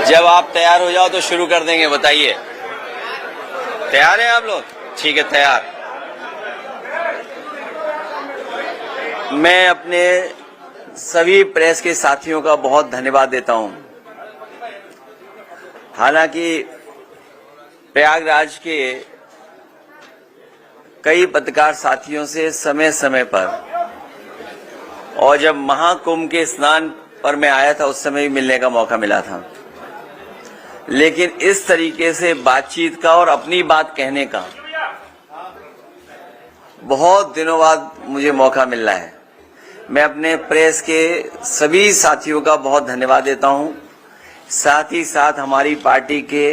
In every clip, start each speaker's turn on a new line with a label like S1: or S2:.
S1: जब आप तैयार हो जाओ तो शुरू कर देंगे। बताइए, तैयार हैं आप लोग? ठीक है, तैयार। मैं अपने सभी प्रेस के साथियों का बहुत धन्यवाद देता हूं। हालांकि प्रयागराज के कई पत्रकार साथियों से समय समय पर, और जब महाकुंभ के स्नान पर मैं आया था उस समय भी मिलने का मौका मिला था, लेकिन इस तरीके से बातचीत का और अपनी बात कहने का बहुत दिनों बाद मुझे मौका मिल रहा है। मैं अपने प्रेस के सभी साथियों का बहुत धन्यवाद देता हूं। साथ ही साथ हमारी पार्टी के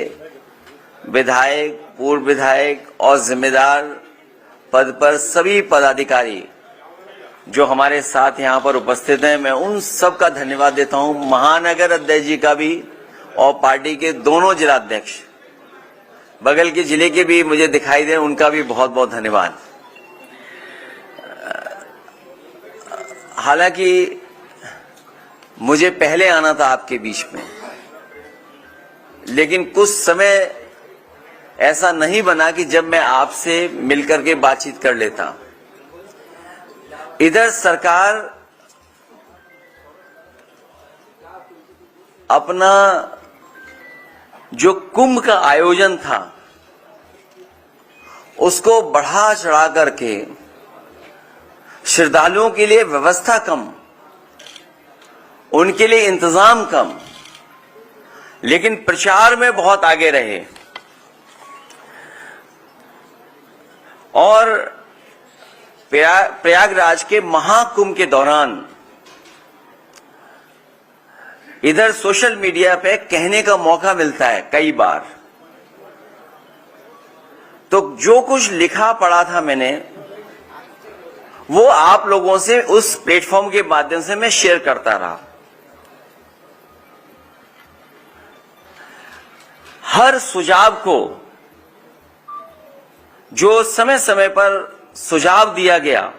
S1: विधायक, पूर्व विधायक और जिम्मेदार पद पर सभी पदाधिकारी जो हमारे साथ यहां पर उपस्थित हैं, मैं उन सब का धन्यवाद देता हूं। महानगर अध्यक्ष जी का भी और पार्टी के दोनों जिलाध्यक्ष, बगल के जिले के भी मुझे दिखाई दे, उनका भी बहुत बहुत धन्यवाद। हालांकि मुझे पहले आना था आपके बीच में, लेकिन कुछ समय ऐसा नहीं बना कि जब मैं आपसे मिलकर के बातचीत कर लेता। इधर सरकार अपना जो कुंभ का आयोजन था उसको बढ़ा चढ़ा करके श्रद्धालुओं के लिए व्यवस्था कम, उनके लिए इंतजाम कम, लेकिन प्रचार में बहुत आगे रहे। और प्रयागराज के महाकुंभ के दौरान इधर सोशल मीडिया पे कहने का मौका मिलता है कई बार, तो जो कुछ लिखा पढ़ा था मैंने वो आप लोगों से उस प्लेटफॉर्म के माध्यम से मैं शेयर करता रहा। हर सुझाव को जो समय समय पर सुझाव दिया गया,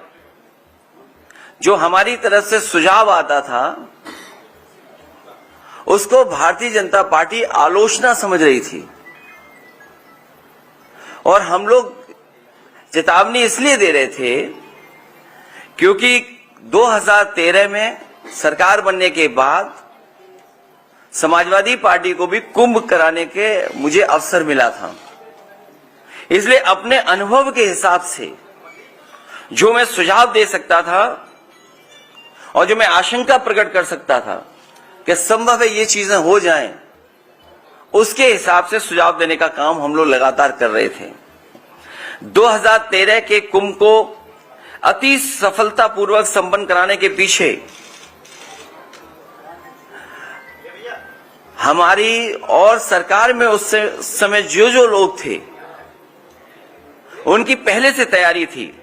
S1: जो हमारी तरफ से सुझाव आता था, उसको भारतीय जनता पार्टी आलोचना समझ रही थी। और हम लोग चेतावनी इसलिए दे रहे थे क्योंकि 2013 में सरकार बनने के बाद समाजवादी पार्टी को भी कुंभ कराने के मुझे अवसर मिला था। इसलिए अपने अनुभव के हिसाब से जो मैं सुझाव दे सकता था और जो मैं आशंका प्रकट कर सकता था कि संभव है ये चीजें हो जाएं, उसके हिसाब से सुझाव देने का काम हम लोग लगातार कर रहे थे। 2013 के कुंभ को अति सफलतापूर्वक संपन्न कराने के पीछे हमारी और सरकार में उस समय जो लोग थे उनकी पहले से तैयारी थी।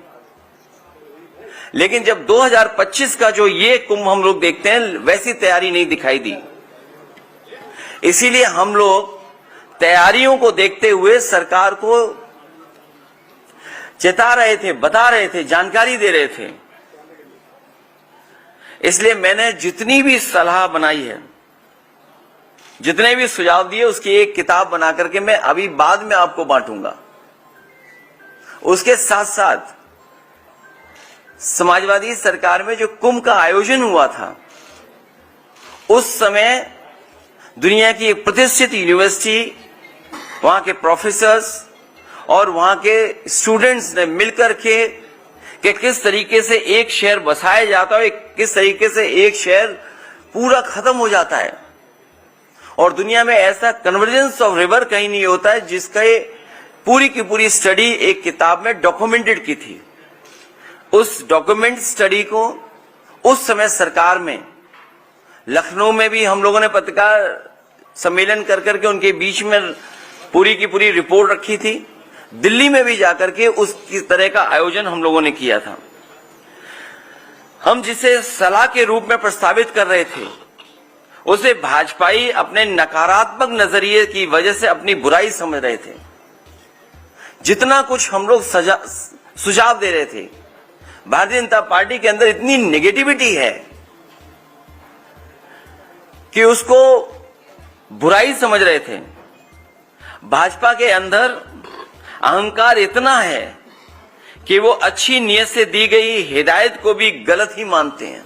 S1: लेकिन जब 2025 का जो ये कुंभ हम लोग देखते हैं, वैसी तैयारी नहीं दिखाई दी। इसीलिए हम लोग तैयारियों को देखते हुए सरकार को चेता रहे थे, बता रहे थे, जानकारी दे रहे थे। इसलिए मैंने जितनी भी सलाह बनाई है, जितने भी सुझाव दिए, उसकी एक किताब बना करके मैं अभी बाद में आपको बांटूंगा। उसके साथ साथ समाजवादी सरकार में जो कुंभ का आयोजन हुआ था, उस समय दुनिया की एक प्रतिष्ठित यूनिवर्सिटी, वहां के प्रोफेसर्स और वहां के स्टूडेंट्स ने मिलकर के कि किस तरीके से एक शहर बसाया जाता है, किस तरीके से एक शहर पूरा खत्म हो जाता है। और दुनिया में ऐसा कन्वर्जेंस ऑफ रिवर कहीं नहीं होता है, जिसका पूरी की पूरी स्टडी एक किताब में डॉक्यूमेंटेड की थी। उस डॉक्यूमेंट स्टडी को उस समय सरकार में, लखनऊ में भी हम लोगों ने पत्रकार सम्मेलन कर करके उनके बीच में पूरी की पूरी रिपोर्ट रखी थी। दिल्ली में भी जाकर के उस तरह का आयोजन हम लोगों ने किया था। हम जिसे सलाह के रूप में प्रस्तावित कर रहे थे, उसे भाजपाई अपने नकारात्मक नजरिए की वजह से अपनी बुराई समझ रहे थे। जितना कुछ हम लोग सुझाव दे रहे थे, भारतीय जनता पार्टी के अंदर इतनी नेगेटिविटी है कि उसको बुराई समझ रहे थे। भाजपा के अंदर अहंकार इतना है कि वो अच्छी नीयत से दी गई हिदायत को भी गलत ही मानते हैं।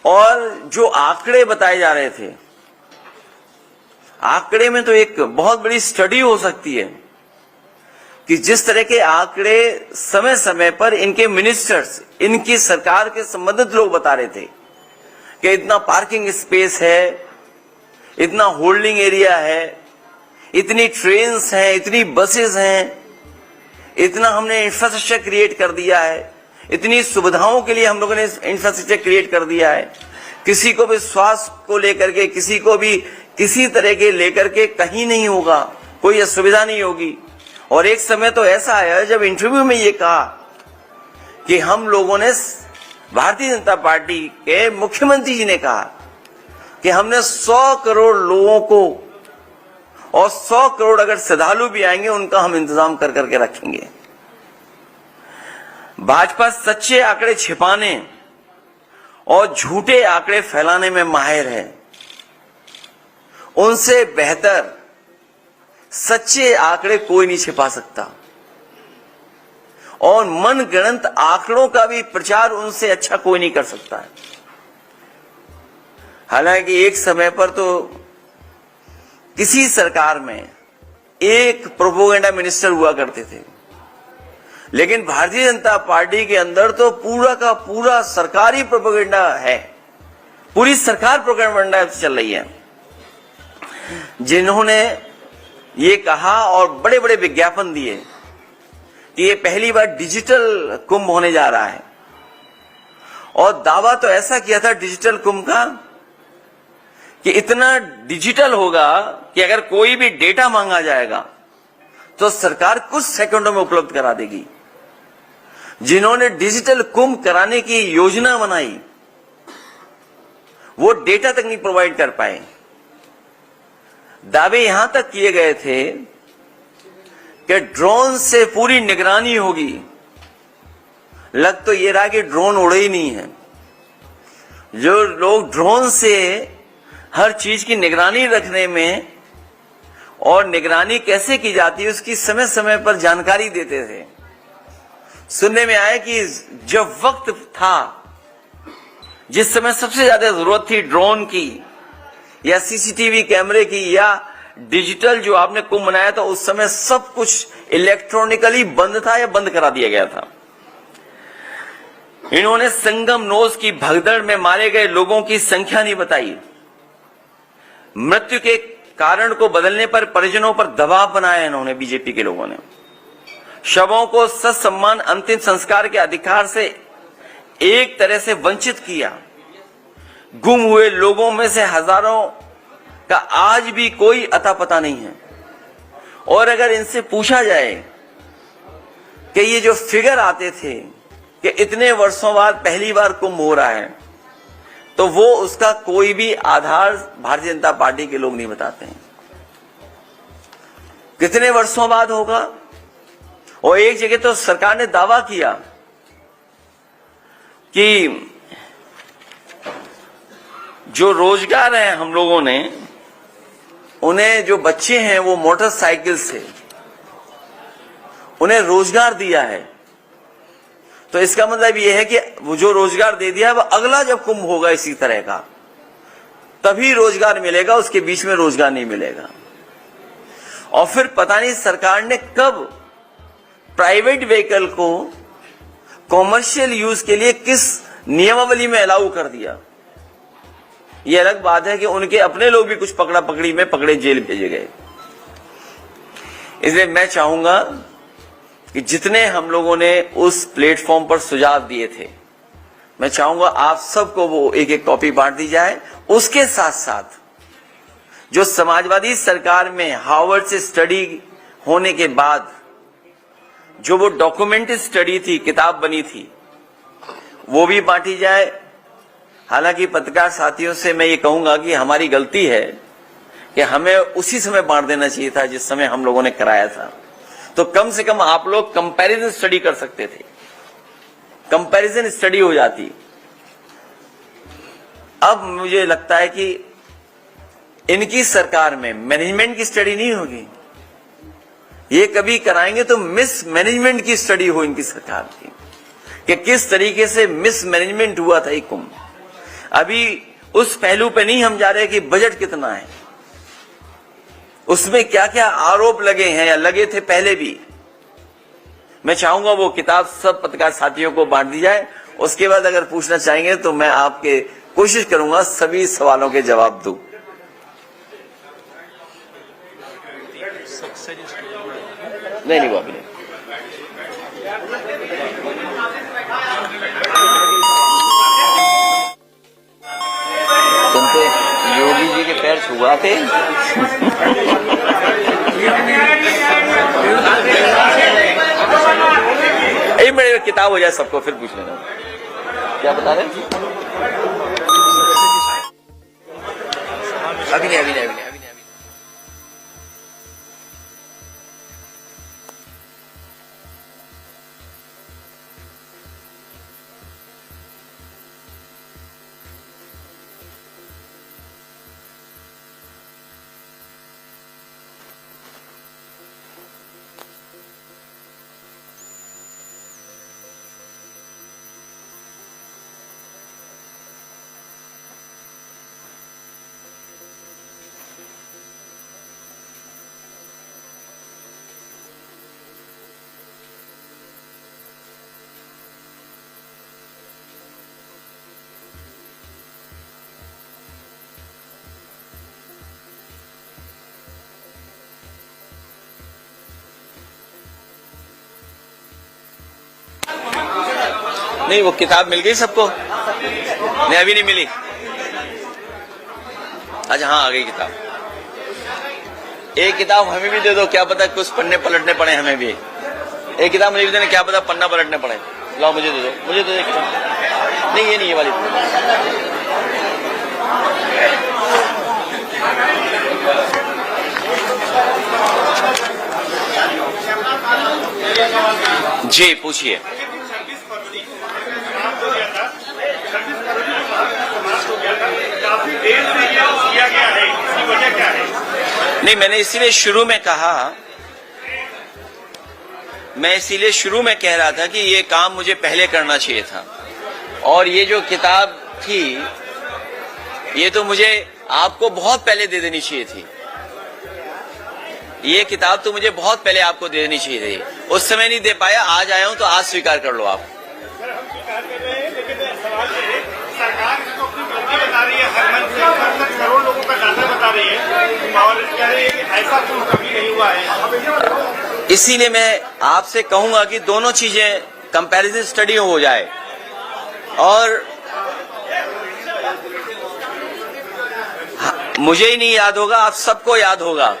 S1: और जो आंकड़े बताए जा रहे थे, आंकड़े में तो एक बहुत बड़ी स्टडी हो सकती है कि जिस तरह के आंकड़े समय समय पर इनके मिनिस्टर्स, इनकी सरकार के संबंधित लोग बता रहे थे कि इतना पार्किंग स्पेस है, इतना होल्डिंग एरिया है, इतनी ट्रेन्स हैं, इतनी बसेस हैं, इतना हमने इंफ्रास्ट्रक्चर क्रिएट कर दिया है, इतनी सुविधाओं के लिए हम लोगों ने इंफ्रास्ट्रक्चर क्रिएट कर दिया है। किसी को भी स्वास्थ्य को लेकर के, किसी को भी किसी तरह के लेकर के कहीं नहीं होगा, कोई असुविधा नहीं होगी। और एक समय तो ऐसा आया जब इंटरव्यू में ये कहा कि हम लोगों ने, भारतीय जनता पार्टी के मुख्यमंत्री जी ने कहा कि हमने 100 करोड़ लोगों को, और 100 करोड़ अगर श्रद्धालु भी आएंगे उनका हम इंतजाम कर करके रखेंगे। भाजपा सच्चे आंकड़े छिपाने और झूठे आंकड़े फैलाने में माहिर है। उनसे बेहतर सच्चे आंकड़े कोई नहीं छिपा सकता, और मनगढ़ंत आंकड़ों का भी प्रचार उनसे अच्छा कोई नहीं कर सकता है। हालांकि एक समय पर तो किसी सरकार में एक प्रोपोगेंडा मिनिस्टर हुआ करते थे, लेकिन भारतीय जनता पार्टी के अंदर तो पूरा का पूरा सरकारी प्रोपोगेंडा है, पूरी सरकार प्रोपोगेंडा चल रही है। जिन्होंने ये कहा और बड़े बड़े विज्ञापन दिए कि ये पहली बार डिजिटल कुंभ होने जा रहा है, और दावा तो ऐसा किया था डिजिटल कुंभ का कि इतना डिजिटल होगा कि अगर कोई भी डेटा मांगा जाएगा तो सरकार कुछ सेकंडों में उपलब्ध करा देगी। जिन्होंने डिजिटल कुंभ कराने की योजना बनाई वो डेटा तक नहीं प्रोवाइड कर पाए। दावे यहां तक किए गए थे कि ड्रोन से पूरी निगरानी होगी। लग तो ये रहा कि ड्रोन उड़े ही नहीं है। जो लोग ड्रोन से हर चीज की निगरानी रखने में और निगरानी कैसे की जाती है उसकी समय समय पर जानकारी देते थे, सुनने में आया कि जब वक्त था, जिस समय सबसे ज्यादा जरूरत थी ड्रोन की या सीसीटीवी कैमरे की या डिजिटल जो आपने कुंभ मनाया था, उस समय सब कुछ इलेक्ट्रॉनिकली बंद था या बंद करा दिया गया था। इन्होंने संगम नोज की भगदड़ में मारे गए लोगों की संख्या नहीं बताई। मृत्यु के कारण को बदलने पर परिजनों पर दबाव बनाया इन्होंने, बीजेपी के लोगों ने। शवों को ससम्मान अंतिम संस्कार के अधिकार से एक तरह से वंचित किया। गुम हुए लोगों में से हजारों का आज भी कोई अता पता नहीं है। और अगर इनसे पूछा जाए कि ये जो फिगर आते थे कि इतने वर्षों बाद पहली बार कुंभ हो रहा है, तो वो उसका कोई भी आधार भारतीय जनता पार्टी के लोग नहीं बताते हैं। कितने वर्षों बाद होगा? और एक जगह तो सरकार ने दावा किया कि जो रोजगार है हम लोगों ने, उन्हें जो बच्चे हैं वो मोटरसाइकिल से उन्हें रोजगार दिया है। तो इसका मतलब यह है कि वो जो रोजगार दे दिया है वो अगला जब कुंभ होगा इसी तरह का तभी रोजगार मिलेगा, उसके बीच में रोजगार नहीं मिलेगा। और फिर पता नहीं सरकार ने कब प्राइवेट व्हीकल को कॉमर्शियल यूज के लिए किस नियमावली में अलाउ कर दिया। यह अलग बात है कि उनके अपने लोग भी कुछ पकड़ा पकड़ी में पकड़े, जेल भेजे गए। इसलिए मैं चाहूंगा कि जितने हम लोगों ने उस प्लेटफॉर्म पर सुझाव दिए थे, मैं चाहूंगा आप सबको वो एक एक कॉपी बांट दी जाए। उसके साथ साथ जो समाजवादी सरकार में हार्वर्ड से स्टडी होने के बाद जो वो डॉक्यूमेंटेड स्टडी थी, किताब बनी थी, वो भी बांटी जाए। हालांकि पत्रकार साथियों से मैं ये कहूंगा कि हमारी गलती है कि हमें उसी समय बांट देना चाहिए था जिस समय हम लोगों ने कराया था। तो कम से कम आप लोग कंपैरिजन स्टडी कर सकते थे, कंपैरिजन स्टडी हो जाती। अब मुझे लगता है कि इनकी सरकार में मैनेजमेंट की स्टडी नहीं होगी। ये कभी कराएंगे तो मिस मैनेजमेंट की स्टडी हो इनकी सरकार की, कि किस तरीके से मिस मैनेजमेंट हुआ था ये कुंभ। अभी उस पहलू पे नहीं हम जा रहे कि बजट कितना है, उसमें क्या क्या आरोप लगे हैं या लगे थे पहले भी। मैं चाहूंगा वो किताब सब पत्रकार साथियों को बांट दी जाए। उसके बाद अगर पूछना चाहेंगे तो मैं आपके कोशिश करूंगा सभी सवालों के जवाब दूं। नहीं वो अभी नहीं। तुम तो योगी जी के पैर छुआते। एक मिनट किताब हो जाए सबको फिर पूछ लेना। क्या बता रहे? अभी नहीं। नहीं वो किताब मिल गई सबको? नहीं अभी नहीं मिली। अच्छा हाँ आ गई किताब। एक किताब हमें भी दे दो, क्या पता कुछ पन्ने पलटने पड़े हमें भी। एक किताब मुझे भी देना, क्या पता पन्ना पलटने पड़े। लाओ मुझे दे दो, मुझे दे दो किताब। नहीं ये नहीं, ये वाली जी पूछिए। नहीं मैंने इसीलिए शुरू में कहा, मैं इसीलिए शुरू में कह रहा था कि ये काम मुझे पहले करना चाहिए था। और ये जो किताब थी ये तो मुझे आपको बहुत पहले दे देनी चाहिए थी। ये किताब तो मुझे बहुत पहले आपको दे देनी चाहिए थी। उस समय नहीं दे पाया, आज आया हूं तो आज स्वीकार कर लो आप।
S2: सरकार इसको अपनी गलती बता रही है, हर मंच से करोड़ लोगों का डाटा बता रही है और कह रही है कि ऐसा कुछ कभी नहीं हुआ है।
S1: इसीलिए मैं आपसे कहूंगा कि दोनों चीजें कंपैरिजन स्टडी हो जाए। और मुझे ही नहीं याद होगा, आप सबको याद होगा,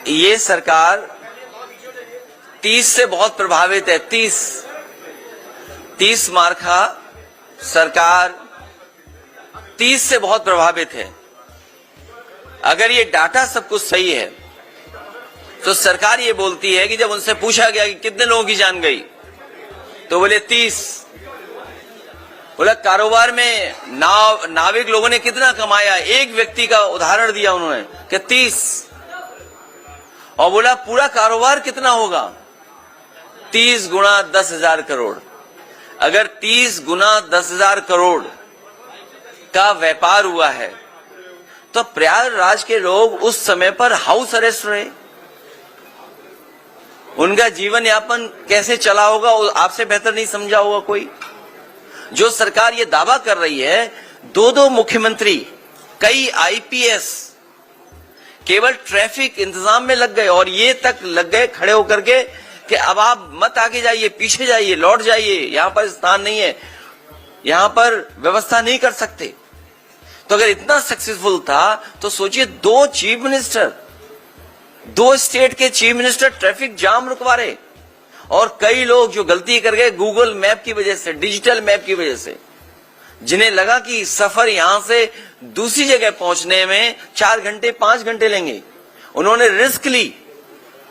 S1: ये सरकार 30 से बहुत प्रभावित है। 30 मार्का सरकार 30 से बहुत प्रभावित है। अगर ये डाटा सब कुछ सही है तो सरकार ये बोलती है कि जब उनसे पूछा गया कि कितने लोगों की जान गई तो बोले 30। बोला कारोबार में नाविक लोगों ने कितना कमाया, एक व्यक्ति का उदाहरण दिया उन्होंने कि 30। और बोला पूरा कारोबार कितना होगा, 30 गुणा 10,000 करोड़। अगर 30 गुना 10,000 करोड़ का व्यापार हुआ है तो प्रयागराज के लोग उस समय पर हाउस अरेस्ट रहे। उनका जीवन यापन कैसे चला होगा आपसे बेहतर नहीं समझा होगा कोई। जो सरकार ये दावा कर रही है, 2 मुख्यमंत्री, कई आईपीएस केवल ट्रैफिक इंतजाम में लग गए और ये तक लग गए खड़े होकर के कि अब आप मत आगे जाइए, पीछे जाइए, लौट जाइए, यहां पर स्थान नहीं है, यहां पर व्यवस्था नहीं कर सकते। तो अगर इतना सक्सेसफुल था तो सोचिए 2 चीफ मिनिस्टर, 2 स्टेट के चीफ मिनिस्टर ट्रैफिक जाम रुकवा रहे। और कई लोग जो गलती कर गए गूगल मैप की वजह से, डिजिटल मैप की वजह से, जिन्हें लगा कि सफर यहां से दूसरी जगह पहुंचने में 4 घंटे 5 घंटे लेंगे, उन्होंने रिस्क ली।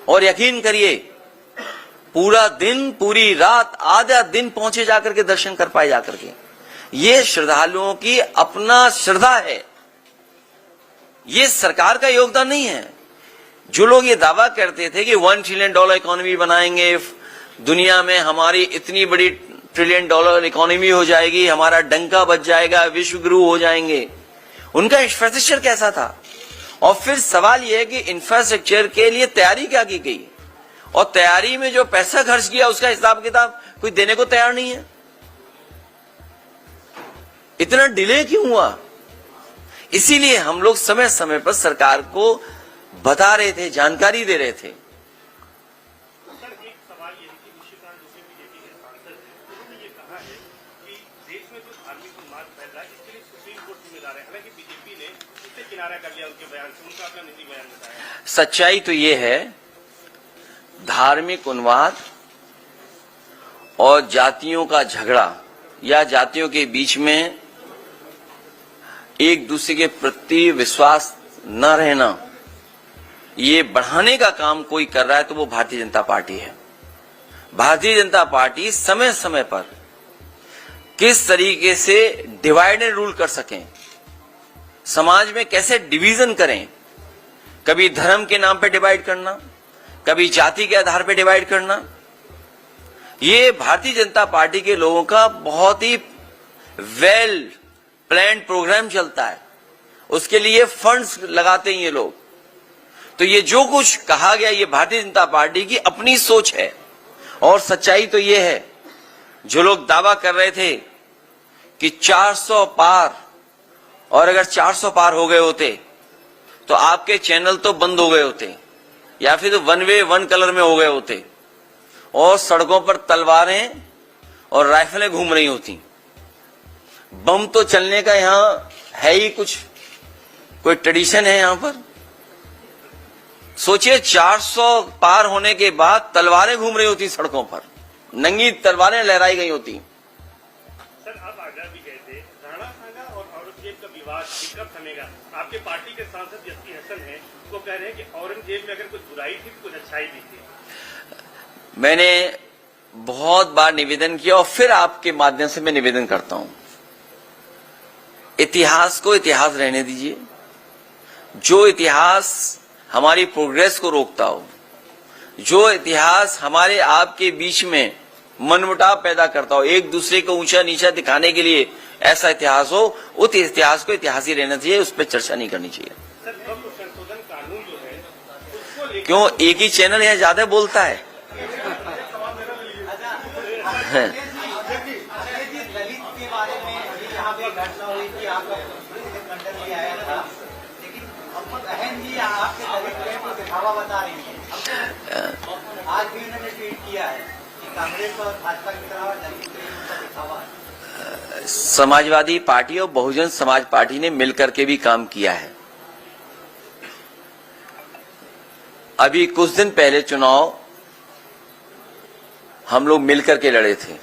S1: और यकीन करिए पूरा दिन, पूरी रात, आधा दिन पहुंचे जाकर के दर्शन कर पाए जाकर के। ये श्रद्धालुओं की अपना श्रद्धा है, ये सरकार का योगदान नहीं है। जो लोग ये दावा करते थे कि $1 ट्रिलियन इकोनॉमी बनाएंगे, दुनिया में हमारी इतनी बड़ी $1 ट्रिलियन इकोनॉमी हो जाएगी, हमारा डंका बच जाएगा, विश्व गुरु हो जाएंगे, उनका इंफ्रास्ट्रक्चर कैसा था? और फिर सवाल यह है कि इंफ्रास्ट्रक्चर के लिए तैयारी क्या की गई, और तैयारी में जो पैसा खर्च किया उसका हिसाब किताब कोई देने को तैयार नहीं है। इतना डिले क्यों हुआ? इसीलिए हम लोग समय समय पर सरकार को बता रहे थे, जानकारी दे रहे थे।
S2: सर, एक सवाल ये है कि निशिकांत जो बीजेपी के सांसद हैं, उन्होंने ये कहा है कि देश में जो धार्मिक उन्माद फैल रहा है इसके लिए सुप्रीम कोर्ट जिम्मेदार है। हालांकि बीजेपी ने इससे किनारा कर लिया उनके बयान से, उनका अपना निजी बयान बताया।
S1: सच्चाई तो ये है, धार्मिक उन्माद और जातियों का झगड़ा या जातियों के बीच में एक दूसरे के प्रति विश्वास न रहना, ये बढ़ाने का काम कोई कर रहा है तो वो भारतीय जनता पार्टी है। भारतीय जनता पार्टी समय समय पर किस तरीके से डिवाइड एंड रूल कर सकें, समाज में कैसे डिवीजन करें, कभी धर्म के नाम पे डिवाइड करना, कभी जाति के आधार पे डिवाइड करना, ये भारतीय जनता पार्टी के लोगों का बहुत ही वेल प्लान्ड प्रोग्राम चलता है। उसके लिए फंड्स लगाते हैं ये लोग। तो ये जो कुछ कहा गया ये भारतीय जनता पार्टी की अपनी सोच है। और सच्चाई तो ये है, जो लोग दावा कर रहे थे कि 400 पार, और अगर 400 पार हो गए होते तो आपके चैनल तो बंद हो गए होते, या फिर तो वन वे वन कलर में हो गए होते, और सड़कों पर तलवारें और राइफलें घूम रही होती। बम तो चलने का यहां है ही कुछ, कोई ट्रेडिशन है यहां पर? सोचिए, 400 पार होने के बाद तलवारें घूम रही होती सड़कों पर, नंगी तलवारें लहराई गई होती।
S2: सर, आप आगरा भी गए थे, राणा सांगा और औरंगजेब का विवाद कब थमेगा? आपके पार्टी के सांसद एसपी हसन हैं, वो कह रहे हैं कि औरंगजेब में अगर कुछ बुराई थी कुछ अच्छाई भी थी।
S1: मैंने बहुत बार निवेदन किया और फिर आपके माध्यम से मैं निवेदन करता हूं, इतिहास को इतिहास रहने दीजिए। जो इतिहास हमारी प्रोग्रेस को रोकता हो, जो इतिहास हमारे आपके बीच में मनमुटाव पैदा करता हो, एक दूसरे को ऊंचा नीचा दिखाने के लिए ऐसा इतिहास हो, उस इतिहास को इतिहास ही रहना चाहिए, उस पर चर्चा नहीं करनी चाहिए।
S2: सर, वक्फ संशोधन कानून जो है उसको लेकर
S1: क्यों एक ही चैनल यहां ज्यादा बोलता है?
S3: घटना हुई थी, आपका खंडन भी आया था, लेकिन अब बहन जी आपके दलित को दिखावा बता रही है। आज भी उन्होंने ट्वीट किया है कि कांग्रेस और भाजपा की तरह दलित का दिखावा है।
S1: समाजवादी पार्टी और बहुजन समाज पार्टी ने मिलकर के भी काम किया है। अभी कुछ दिन पहले चुनाव हम लोग मिलकर के लड़े थे।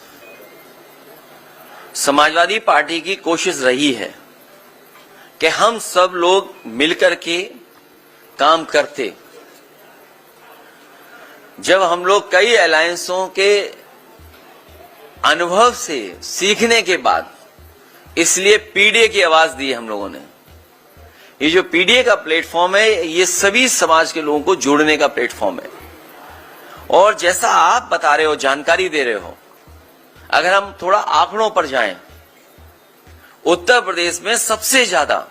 S1: समाजवादी पार्टी की कोशिश रही है कि हम सब लोग मिलकर के काम करते। जब हम लोग कई अलायंसों के अनुभव से सीखने के बाद, इसलिए पीडीए की आवाज दी हम लोगों ने। ये जो पीडीए का प्लेटफॉर्म है, ये सभी समाज के लोगों को जोड़ने का प्लेटफॉर्म है। और जैसा आप बता रहे हो, जानकारी दे रहे हो, अगर हम थोड़ा आंकड़ों पर जाएं, उत्तर प्रदेश में सबसे ज्यादा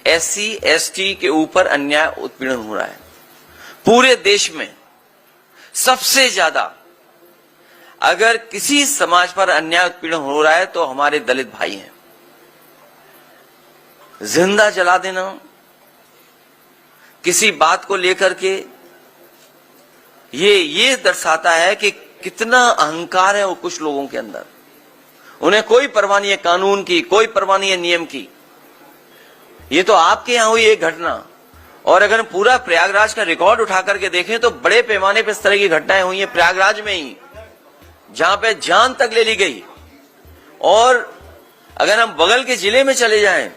S1: एससी एसटी के ऊपर अन्याय उत्पीड़न हो रहा है। पूरे देश में सबसे ज्यादा अगर किसी समाज पर अन्याय उत्पीड़न हो रहा है तो हमारे दलित भाई हैं। जिंदा जला देना किसी बात को लेकर के, ये दर्शाता है कि कितना अहंकार है वो कुछ लोगों के अंदर। उन्हें कोई परवाह नहीं है कानून की, कोई परवाह नहीं है नियम की। ये तो आपके यहां हुई एक घटना, और अगर पूरा प्रयागराज का रिकॉर्ड उठा करके देखें तो बड़े पैमाने पर इस तरह की घटनाएं हुई हैं प्रयागराज में ही, जहां पे जान तक ले ली गई। और अगर हम बगल के जिले में चले जाएं,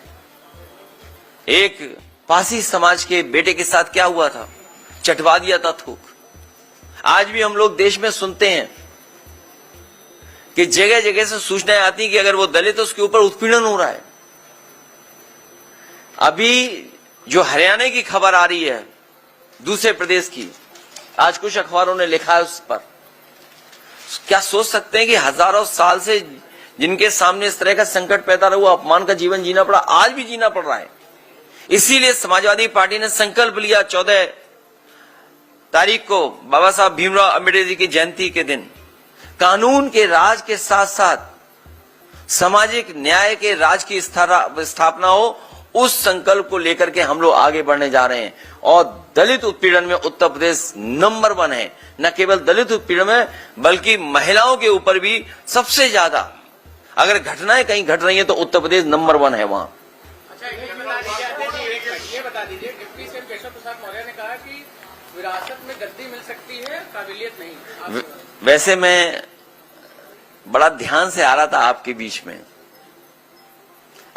S1: एक पासी समाज के बेटे के साथ क्या हुआ था, चटवा दिया था थूक। आज भी हम लोग देश में सुनते हैं कि जगह जगह से सूचनाएं आती कि अगर वो दलित तो उसके ऊपर उत्पीड़न हो रहा है। अभी जो हरियाणा की खबर आ रही है दूसरे प्रदेश की, आज कुछ अखबारों ने लिखा है उस पर, क्या सोच सकते हैं कि हजारों साल से जिनके सामने इस तरह का संकट पैदा हुआ, अपमान का जीवन जीना पड़ा, आज भी जीना पड़ रहा है। इसीलिए समाजवादी पार्टी ने संकल्प लिया 14 तारीख को बाबा साहब भीमराव अम्बेडकर जी की जयंती के दिन कानून के राज के साथ साथ सामाजिक न्याय के राज की स्थापना हो। उस संकल्प को लेकर के हम लोग आगे बढ़ने जा रहे हैं और दलित उत्पीड़न में उत्तर प्रदेश नंबर 1 है। न केवल दलित उत्पीड़न में बल्कि महिलाओं के ऊपर भी सबसे ज्यादा अगर घटनाएं कहीं घट रही हैं तो उत्तर प्रदेश नंबर 1 है वहां।
S4: अच्छा, ये बता दीजिए, डिप्टी सीएम केशव प्रसाद मौर्य ने कहा कि विरासत में गद्दी मिल सकती है, काबिलियत नहीं।
S1: वैसे मैं बड़ा ध्यान से आ रहा था आपके बीच में,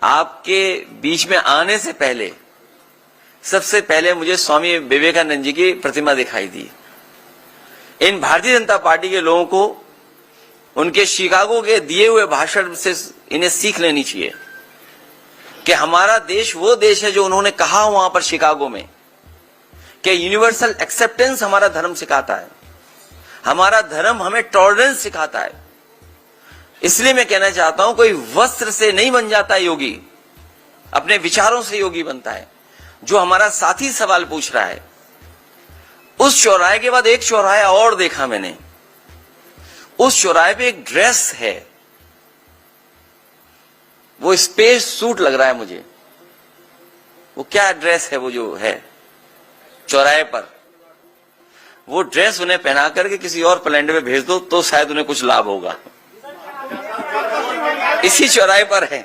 S1: आपके बीच में आने से पहले सबसे पहले मुझे स्वामी विवेकानंद जी की प्रतिमा दिखाई दी। इन भारतीय जनता पार्टी के लोगों को उनके शिकागो के दिए हुए भाषण से इन्हें सीख लेनी चाहिए कि हमारा देश वो देश है जो उन्होंने कहा वहां पर शिकागो में कि यूनिवर्सल एक्सेप्टेंस हमारा धर्म सिखाता है, हमारा धर्म हमें टॉलरेंस सिखाता है। इसलिए मैं कहना चाहता हूं, कोई वस्त्र से नहीं बन जाता योगी, अपने विचारों से योगी बनता है। जो हमारा साथी सवाल पूछ रहा है, उस चौराहे के बाद एक चौराहा और देखा मैंने, उस चौराहे पे एक ड्रेस है, वो स्पेस सूट लग रहा है मुझे। वो क्या ड्रेस है वो जो है चौराहे पर, वो ड्रेस उन्हें पहना करके किसी और प्लेनेट में भेज दो तो शायद उन्हें कुछ लाभ होगा। इसी चौराहे पर है।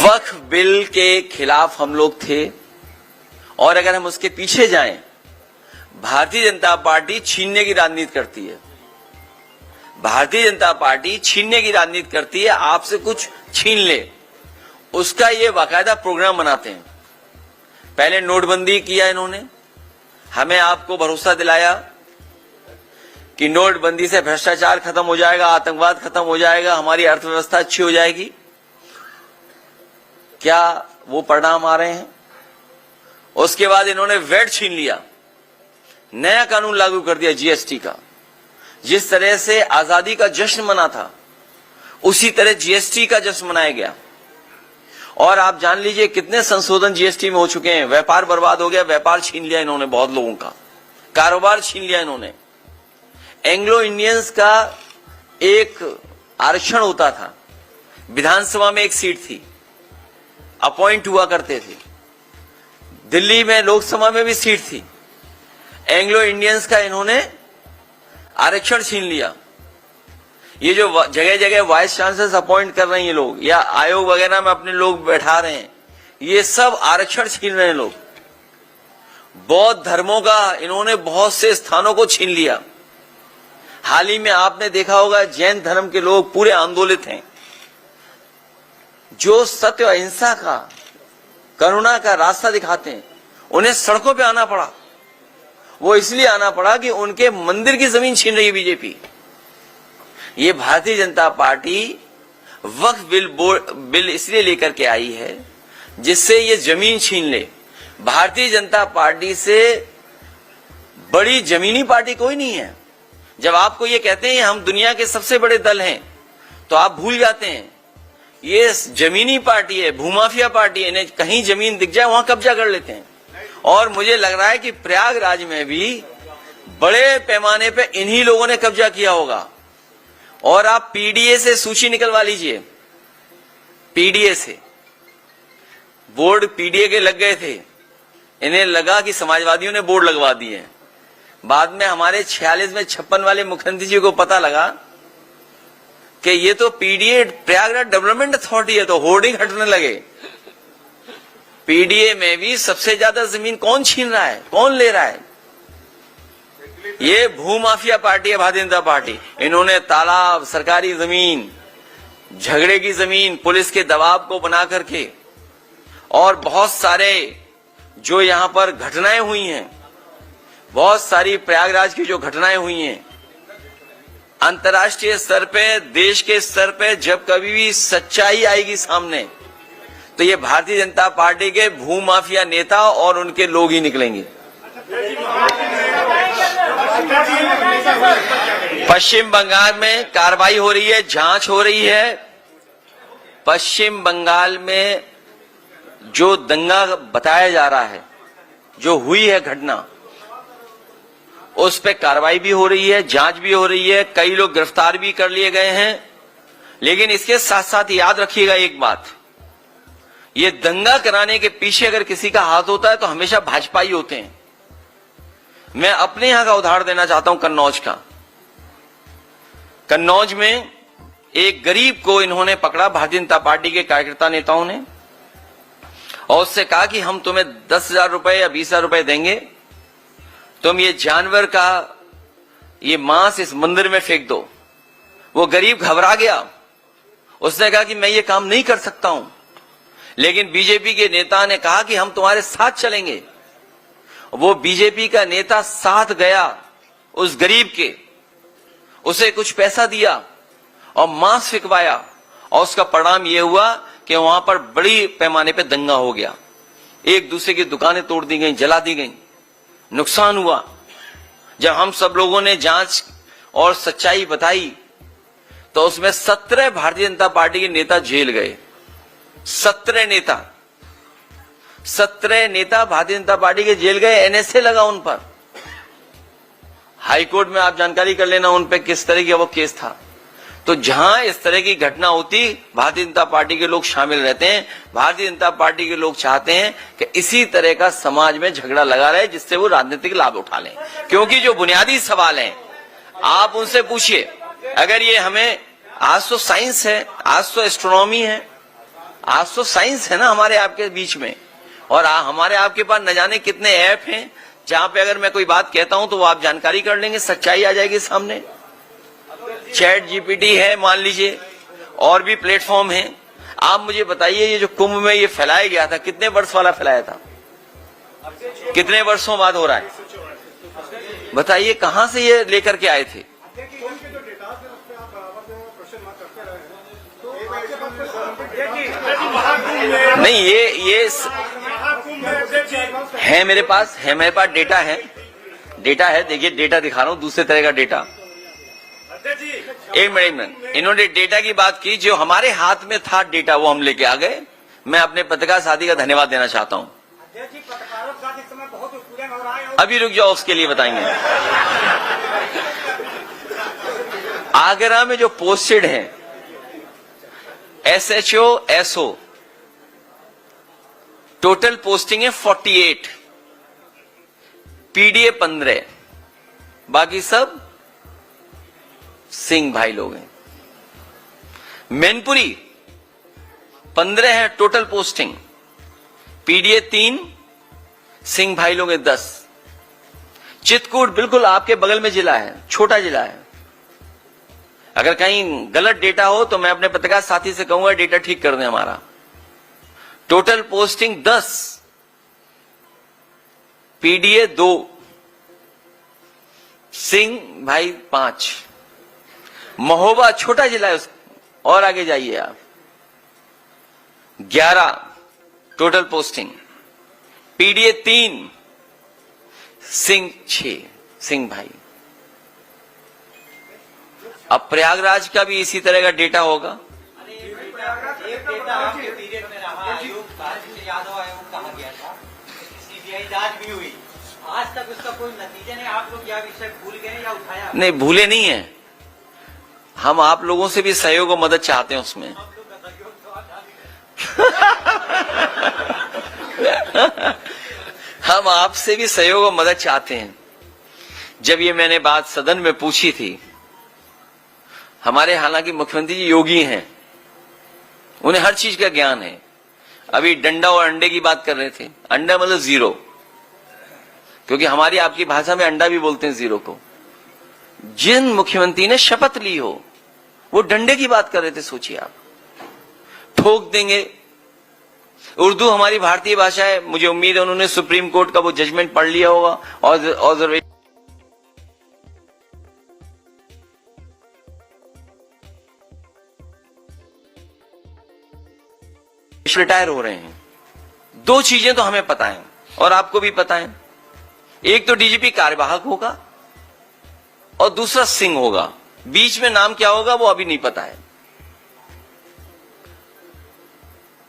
S1: वक्फ बिल के खिलाफ हम लोग थे और अगर हम उसके पीछे जाएं, भारतीय जनता पार्टी छीनने की राजनीति करती है। भारतीय जनता पार्टी छीनने की राजनीति करती है, आपसे कुछ छीन ले, उसका ये बाकायदा प्रोग्राम बनाते हैं। पहले नोटबंदी किया इन्होंने, हमें आपको भरोसा दिलाया कि नोटबंदी से भ्रष्टाचार खत्म हो जाएगा, आतंकवाद खत्म हो जाएगा, हमारी अर्थव्यवस्था अच्छी हो जाएगी। क्या वो परिणाम आ रहे हैं? उसके बाद इन्होंने वैट छीन लिया, नया कानून लागू कर दिया जीएसटी का। जिस तरह से आजादी का जश्न मना था उसी तरह जीएसटी का जश्न मनाया गया। और आप जान लीजिए कितने संशोधन जीएसटी में हो चुके हैं। व्यापार बर्बाद हो गया, व्यापार छीन लिया इन्होंने, बहुत लोगों का कारोबार छीन लिया इन्होंने। एंग्लो इंडियंस का एक आरक्षण होता था, विधानसभा में एक सीट थी, अपॉइंट हुआ करते थे। दिल्ली में लोकसभा में भी सीट थी। एंग्लो इंडियंस का इन्होंने आरक्षण छीन लिया। ये जो जगह जगह वाइस चांसलर्स अपॉइंट कर रहे हैं लोग, या आयोग वगैरह में अपने लोग बैठा रहे हैं, ये सब आरक्षण छीन रहे हैं लोग। बौद्ध धर्मों का इन्होंने बहुत से स्थानों को छीन लिया। हाल ही में आपने देखा होगा जैन धर्म के लोग पूरे आंदोलित हैं। जो सत्य अहिंसा का, करुणा का रास्ता दिखाते हैं, उन्हें सड़कों पे आना पड़ा। वो इसलिए आना पड़ा कि उनके मंदिर की जमीन छीन रही है बीजेपी। ये भारतीय जनता पार्टी वक्फ बिल इसलिए लेकर के आई है जिससे ये जमीन छीन ले। भारतीय जनता पार्टी से बड़ी जमीनी पार्टी कोई नहीं है। जब आपको ये कहते हैं हम दुनिया के सबसे बड़े दल हैं, तो आप भूल जाते हैं ये जमीनी पार्टी है, भूमाफिया पार्टी है। इन्हें कहीं जमीन दिख जाए वहां कब्जा कर लेते हैं। और मुझे लग रहा है कि प्रयागराज में भी बड़े पैमाने पे इन्हीं लोगों ने कब्जा किया होगा। और आप पीडीए से सूची निकलवा लीजिए, पीडीए से बोर्ड पीडीए के लग गए थे, इन्हें लगा कि समाजवादियों ने बोर्ड लगवा दिए। बाद में हमारे 46 में 56 वाले मुख्यमंत्री जी को पता लगा कि ये तो पीडीए प्रयागराज डेवलपमेंट अथॉरिटी है, तो होर्डिंग हटने लगे। पीडीए में भी सबसे ज्यादा जमीन कौन छीन रहा है, कौन ले रहा है? ये भूमाफिया पार्टी है भारतीय जनता पार्टी। इन्होंने तालाब, सरकारी जमीन, झगड़े की जमीन, पुलिस के दबाव को बना करके और बहुत सारे जो यहां पर घटनाएं हुई हैं, बहुत सारी प्रयागराज की जो घटनाएं हुई हैं, अंतर्राष्ट्रीय स्तर पे, देश के स्तर पे जब कभी भी सच्चाई आएगी सामने, तो ये भारतीय जनता पार्टी के भूमाफिया नेता और उनके लोग ही निकलेंगे। पश्चिम बंगाल में कार्रवाई हो रही है, जांच हो रही है। पश्चिम बंगाल में जो दंगा बताया जा रहा है, जो हुई है घटना, उस पे कार्रवाई भी हो रही है, जांच भी हो रही है, कई लोग गिरफ्तार भी कर लिए गए हैं। लेकिन इसके साथ साथ याद रखिएगा एक बात, ये दंगा कराने के पीछे अगर किसी का हाथ होता है तो हमेशा भाजपा ही होते हैं। मैं अपने यहां का उदाहरण देना चाहता हूं, कन्नौज का। कन्नौज में एक गरीब को इन्होंने पकड़ा, भारतीय जनता पार्टी के कार्यकर्ता नेताओं ने, और उससे कहा कि हम तुम्हें 10,000 रुपए या 20,000 रुपए देंगे, तुम ये जानवर का ये मांस इस मंदिर में फेंक दो। वो गरीब घबरा गया, उसने कहा कि मैं ये काम नहीं कर सकता हूं, लेकिन बीजेपी के नेता ने कहा कि हम तुम्हारे साथ चलेंगे। वो बीजेपी का नेता साथ गया उस गरीब के, उसे कुछ पैसा दिया और मांस फिकवाया, और उसका परिणाम यह हुआ कि वहां पर बड़ी पैमाने पे दंगा हो गया। एक दूसरे की दुकानें तोड़ दी गई, जला दी गई, नुकसान हुआ। जब हम सब लोगों ने जांच और सच्चाई बताई तो उसमें 17 भारतीय जनता पार्टी के नेता जेल गए। 17 नेता भारतीय जनता पार्टी के जेल गए, एनएसए लगा उन पर। हाईकोर्ट में आप जानकारी कर लेना उन पे किस तरह का वो केस था। तो जहां इस तरह की घटना होती, भारतीय जनता पार्टी के लोग शामिल रहते हैं। भारतीय जनता पार्टी के लोग चाहते हैं कि इसी तरह का समाज में झगड़ा लगा रहे, जिससे वो राजनीतिक लाभ उठा लें। क्योंकि जो बुनियादी सवाल हैं, आप उनसे पूछिए। अगर ये हमें, आज तो साइंस है, आज तो एस्ट्रोनॉमी है, आज तो साइंस है ना हमारे आपके बीच में, और हमारे आपके पास न जाने कितने ऐप हैं जहां पे अगर मैं कोई बात कहता हूं तो वो आप जानकारी कर लेंगे, सच्चाई आ जाएगी सामने। चैट जीपीटी है मान लीजिए, और भी प्लेटफॉर्म हैं। आप मुझे बताइए, ये जो कुंभ में ये फैलाया गया था, कितने वर्ष वाला फैलाया था, कितने वर्षों बाद हो रहा है, बताइए कहां से ये लेकर के आए थे। नहीं, ये है मेरे पास डेटा है, देखिए डेटा दिखा रहा हूं, दूसरे तरह का डेटा। एक मिनट, इन्होंने डेटा की बात की, जो हमारे हाथ में था डेटा वो हम लेके आ गए। मैं अपने पत्रकार साथी का धन्यवाद देना चाहता हूं। अभी रुक जाओ, उसके लिए बताएंगे। आगरा में जो पोस्टेड है SHO SO, टोटल पोस्टिंग है 48, PDA 15, बाकी सब सिंह भाई लोग हैं। मैनपुरी 15 है टोटल पोस्टिंग, PDA 3, सिंह भाई लोग हैं 10। चित्रकूट बिल्कुल आपके बगल में जिला है, छोटा जिला है। अगर कहीं गलत डेटा हो तो मैं अपने पत्रकार साथी से कहूंगा डेटा ठीक कर दें हमारा। टोटल पोस्टिंग 10, PDA 2, सिंह भाई 5। महोबा छोटा जिला है, और आगे जाइए आप, 11 total posting, PDA 3, Singh 6, Singh भाई। अब प्रयागराज का भी इसी तरह का डेटा होगा।
S3: एक डेटा आपके पीरियड में रहा, आयोग का, जिसे यादव आयोग कहा गया था, CBI जांच भी हुई, आज तक उसका कोई नतीजा नहीं। आप लोग यह विषय भूल गए या उठाया?
S1: नहीं, भूले नहीं है, हम आप लोगों से भी सहयोग और मदद चाहते हैं उसमें। हम आपसे भी सहयोग और मदद चाहते हैं। जब ये मैंने बात सदन में पूछी थी, हमारे हालांकि मुख्यमंत्री जी योगी हैं, उन्हें हर चीज का ज्ञान है। अभी डंडा और अंडे की बात कर रहे थे, अंडा मतलब 0, क्योंकि हमारी आपकी भाषा में अंडा भी बोलते हैं 0 को। जिन मुख्यमंत्री ने शपथ ली हो वो डंडे की बात कर रहे थे, सोचिए आप। ठोक देंगे उर्दू हमारी भारतीय भाषा है। मुझे उम्मीद है उन्होंने सुप्रीम कोर्ट का वो जजमेंट पढ़ लिया होगा और रिटायर हो रहे हैं। दो चीजें तो हमें पता है और आपको भी पता है, एक तो डीजीपी कार्यवाहक होगा और दूसरा सिंह होगा। बीच में नाम क्या होगा वो अभी नहीं पता है।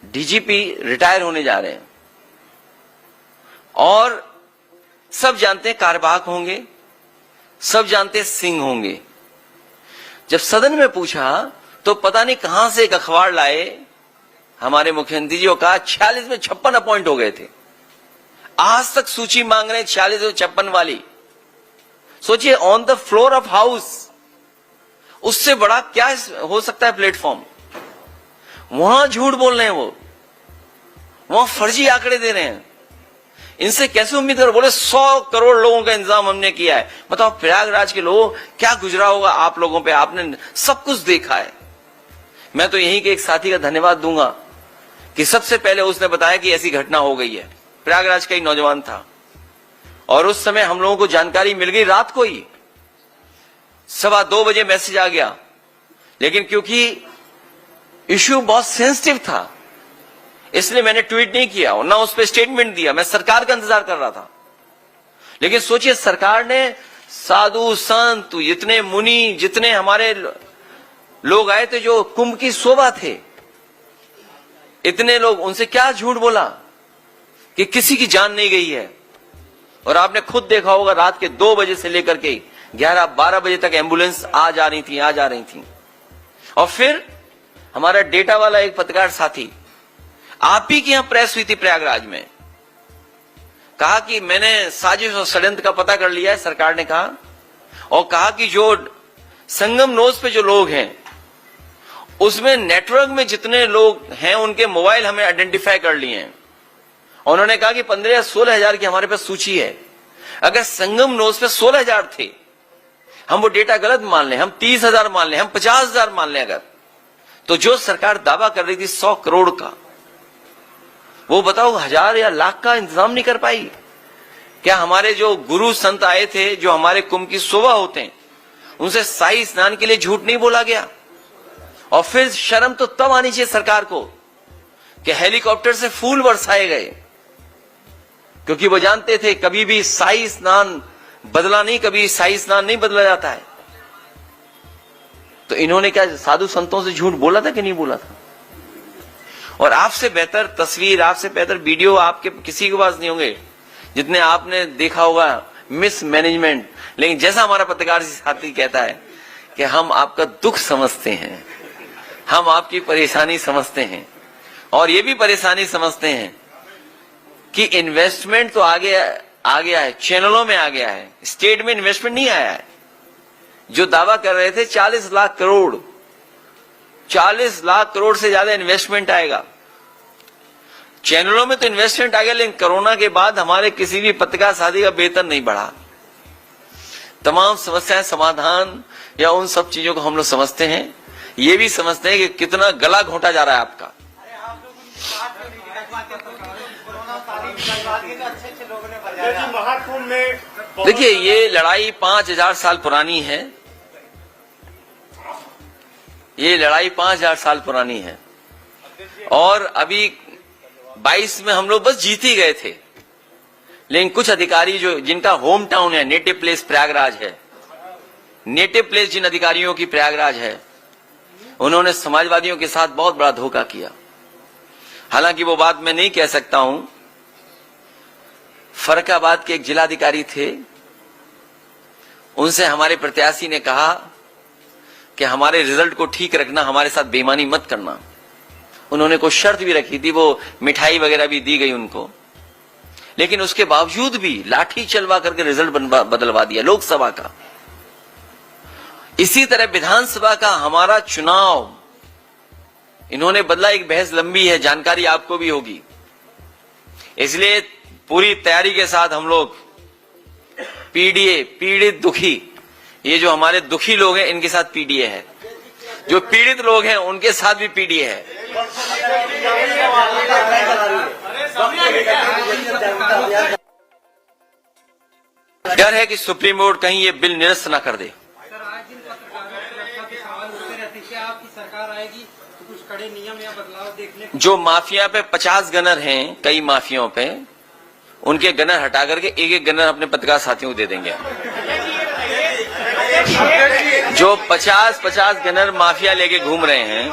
S1: डीजीपी रिटायर होने जा रहे हैं और सब जानते हैं कार्यवाहक होंगे, सब जानते हैं सिंह होंगे। जब सदन में पूछा तो पता नहीं कहां से एक अखबार लाए हमारे मुख्यमंत्री जी, कहा 46 में 56 अपॉइंट हो गए थे। आज तक सूची मांग रहे हैं 46 और 56 वाली। सोचिए, on the floor of house, उससे बड़ा क्या हो सकता है प्लेटफॉर्म। वहां झूठ बोल रहे हैं, वो वहां फर्जी आंकड़े दे रहे हैं। इनसे कैसे उम्मीद करो? बोले 100 करोड़ लोगों का इंतजाम हमने किया है। बताओ प्रयागराज के लोग क्या गुजरा होगा आप लोगों पे, आपने सब कुछ देखा है। मैं तो यहीं के एक साथी का धन्यवाद दूंगा कि सबसे पहले उसने बताया कि ऐसी घटना हो गई है। प्रयागराज का ही नौजवान था और उस समय हम लोगों को जानकारी मिल गई रात को ही, 2:15 बजे मैसेज आ गया। लेकिन क्योंकि इश्यू बहुत सेंसिटिव था इसलिए मैंने ट्वीट नहीं किया और ना उस पर स्टेटमेंट दिया। मैं सरकार का इंतजार कर रहा था। लेकिन सोचिए, सरकार ने साधु संत, जितने मुनि, जितने हमारे लोग आए थे जो कुंभ की शोभा थे, इतने लोग, उनसे क्या झूठ बोला कि किसी की जान नहीं गई है। और आपने खुद देखा होगा रात के 2 बजे से लेकर के 11-12 बजे तक एम्बुलेंस आ जा रही थी। और फिर हमारा डेटा वाला एक पत्रकार साथी, आप ही की यहां प्रेस हुई थी प्रयागराज में, कहा कि मैंने साजिश और षड्यंत्र का पता कर लिया है, सरकार ने कहा, और कहा कि जो संगम नोज पे जो लोग हैं उसमें नेटवर्क में जितने लोग हैं उनके मोबाइल हमने आइडेंटिफाई कर लिए हैं। उन्होंने कहा कि 15 या 16 हजार की हमारे पास सूची है। अगर संगम नोज पे 16 हजार थे, हम वो डेटा गलत मान लें, हम 30 हजार मान लें, हम 50 हजार मान लें, अगर तो जो सरकार दावा कर रही थी 100 करोड़ का, वो बताओ 1000 या लाख का इंतजाम नहीं कर पाई क्या? हमारे जो गुरु संत आए थे, जो हमारे कुंभ की शोभा होते हैं, उनसे शाही स्नान के लिए झूठ नहीं बोला गया? और फिर शर्म तो तब आनी चाहिए सरकार को कि हेलीकॉप्टर से फूल बरसाए गए, क्योंकि वो जानते थे कभी भी शाही स्नान बदला नहीं, कभी शाही स्नान नहीं बदला जाता है। तो इन्होंने क्या साधु संतों से झूठ बोला था कि नहीं बोला था? और आपसे बेहतर तस्वीर, आपसे बेहतर वीडियो आपके किसी के पास नहीं होंगे जितने आपने देखा होगा मिस मैनेजमेंट। लेकिन जैसा हमारा पत्रकार साथी कहता है कि हम आपका दुख समझते हैं, हम आपकी परेशानी समझते हैं, और ये भी परेशानी समझते हैं कि इन्वेस्टमेंट तो आ गया है, चैनलों में आ गया है, स्टेट में इन्वेस्टमेंट नहीं आया है। जो दावा कर रहे थे 40 लाख करोड़, 40 लाख करोड़ से ज्यादा इन्वेस्टमेंट आएगा। चैनलों में तो इन्वेस्टमेंट आ गया, लेकिन कोरोना के बाद हमारे किसी भी पत्रकार साथी का वेतन नहीं बढ़ा। तमाम समस्याएं समाधान या उन सब चीजों को हम लोग समझते हैं, ये भी समझते हैं कि कितना गला घोंटा जा रहा है आपका।
S3: अरे आप लोग कोरोना तो अच्छे लोगों ने बजाया।
S2: महाकुंभ में
S1: देखिए, ये लड़ाई 5000 साल पुरानी है। ये लड़ाई 5000 साल पुरानी है और अभी 22 में हम लोग बस जीत ही गए थे। लेकिन कुछ अधिकारी जो जिनका होम टाउन है, नेटिव प्लेस प्रयागराज है, नेटिव प्लेस जिन अधिकारियों की प्रयागराज है, उन्होंने समाजवादियों के साथ बहुत बड़ा धोखा किया। हालांकि वो बात मैं नहीं कह सकता हूं। फर्रुखाबाद के एक जिलाधिकारी थे, उनसे हमारे प्रत्याशी ने कहा कि हमारे रिजल्ट को ठीक रखना, हमारे साथ बेईमानी मत करना। उन्होंने कोई शर्त भी रखी थी, वो मिठाई वगैरह भी दी गई उनको, लेकिन उसके बावजूद भी लाठी चलवा करके रिजल्ट बदलवा दिया लोकसभा का। इसी तरह विधानसभा का हमारा चुनाव इन्होंने बदला। एक बहस लंबी है, जानकारी आपको भी होगी, इसलिए पूरी तैयारी के साथ हम लोग पीडीए, पीड़ित दुखी, ये जो हमारे दुखी लोग हैं इनके साथ पीडीए है, जो पीड़ित लोग हैं उनके साथ भी पीडीए है। डर है कि सुप्रीम कोर्ट कहीं ये बिल निरस्त ना कर दे।
S3: सर, आज दिन पत्रकारों की सुरक्षा के सवाल उठते रहते हैं। क्या आपकी सरकार आएगी तो कुछ कड़े नियम या बदलाव देखने को?
S1: जो माफिया पे 50 गनर हैं, कई माफियाओं पे, उनके गनर हटा करके एक एक गनर अपने पत्रकार साथियों को दे देंगे। जो 50 गनर माफिया लेके घूम रहे हैं।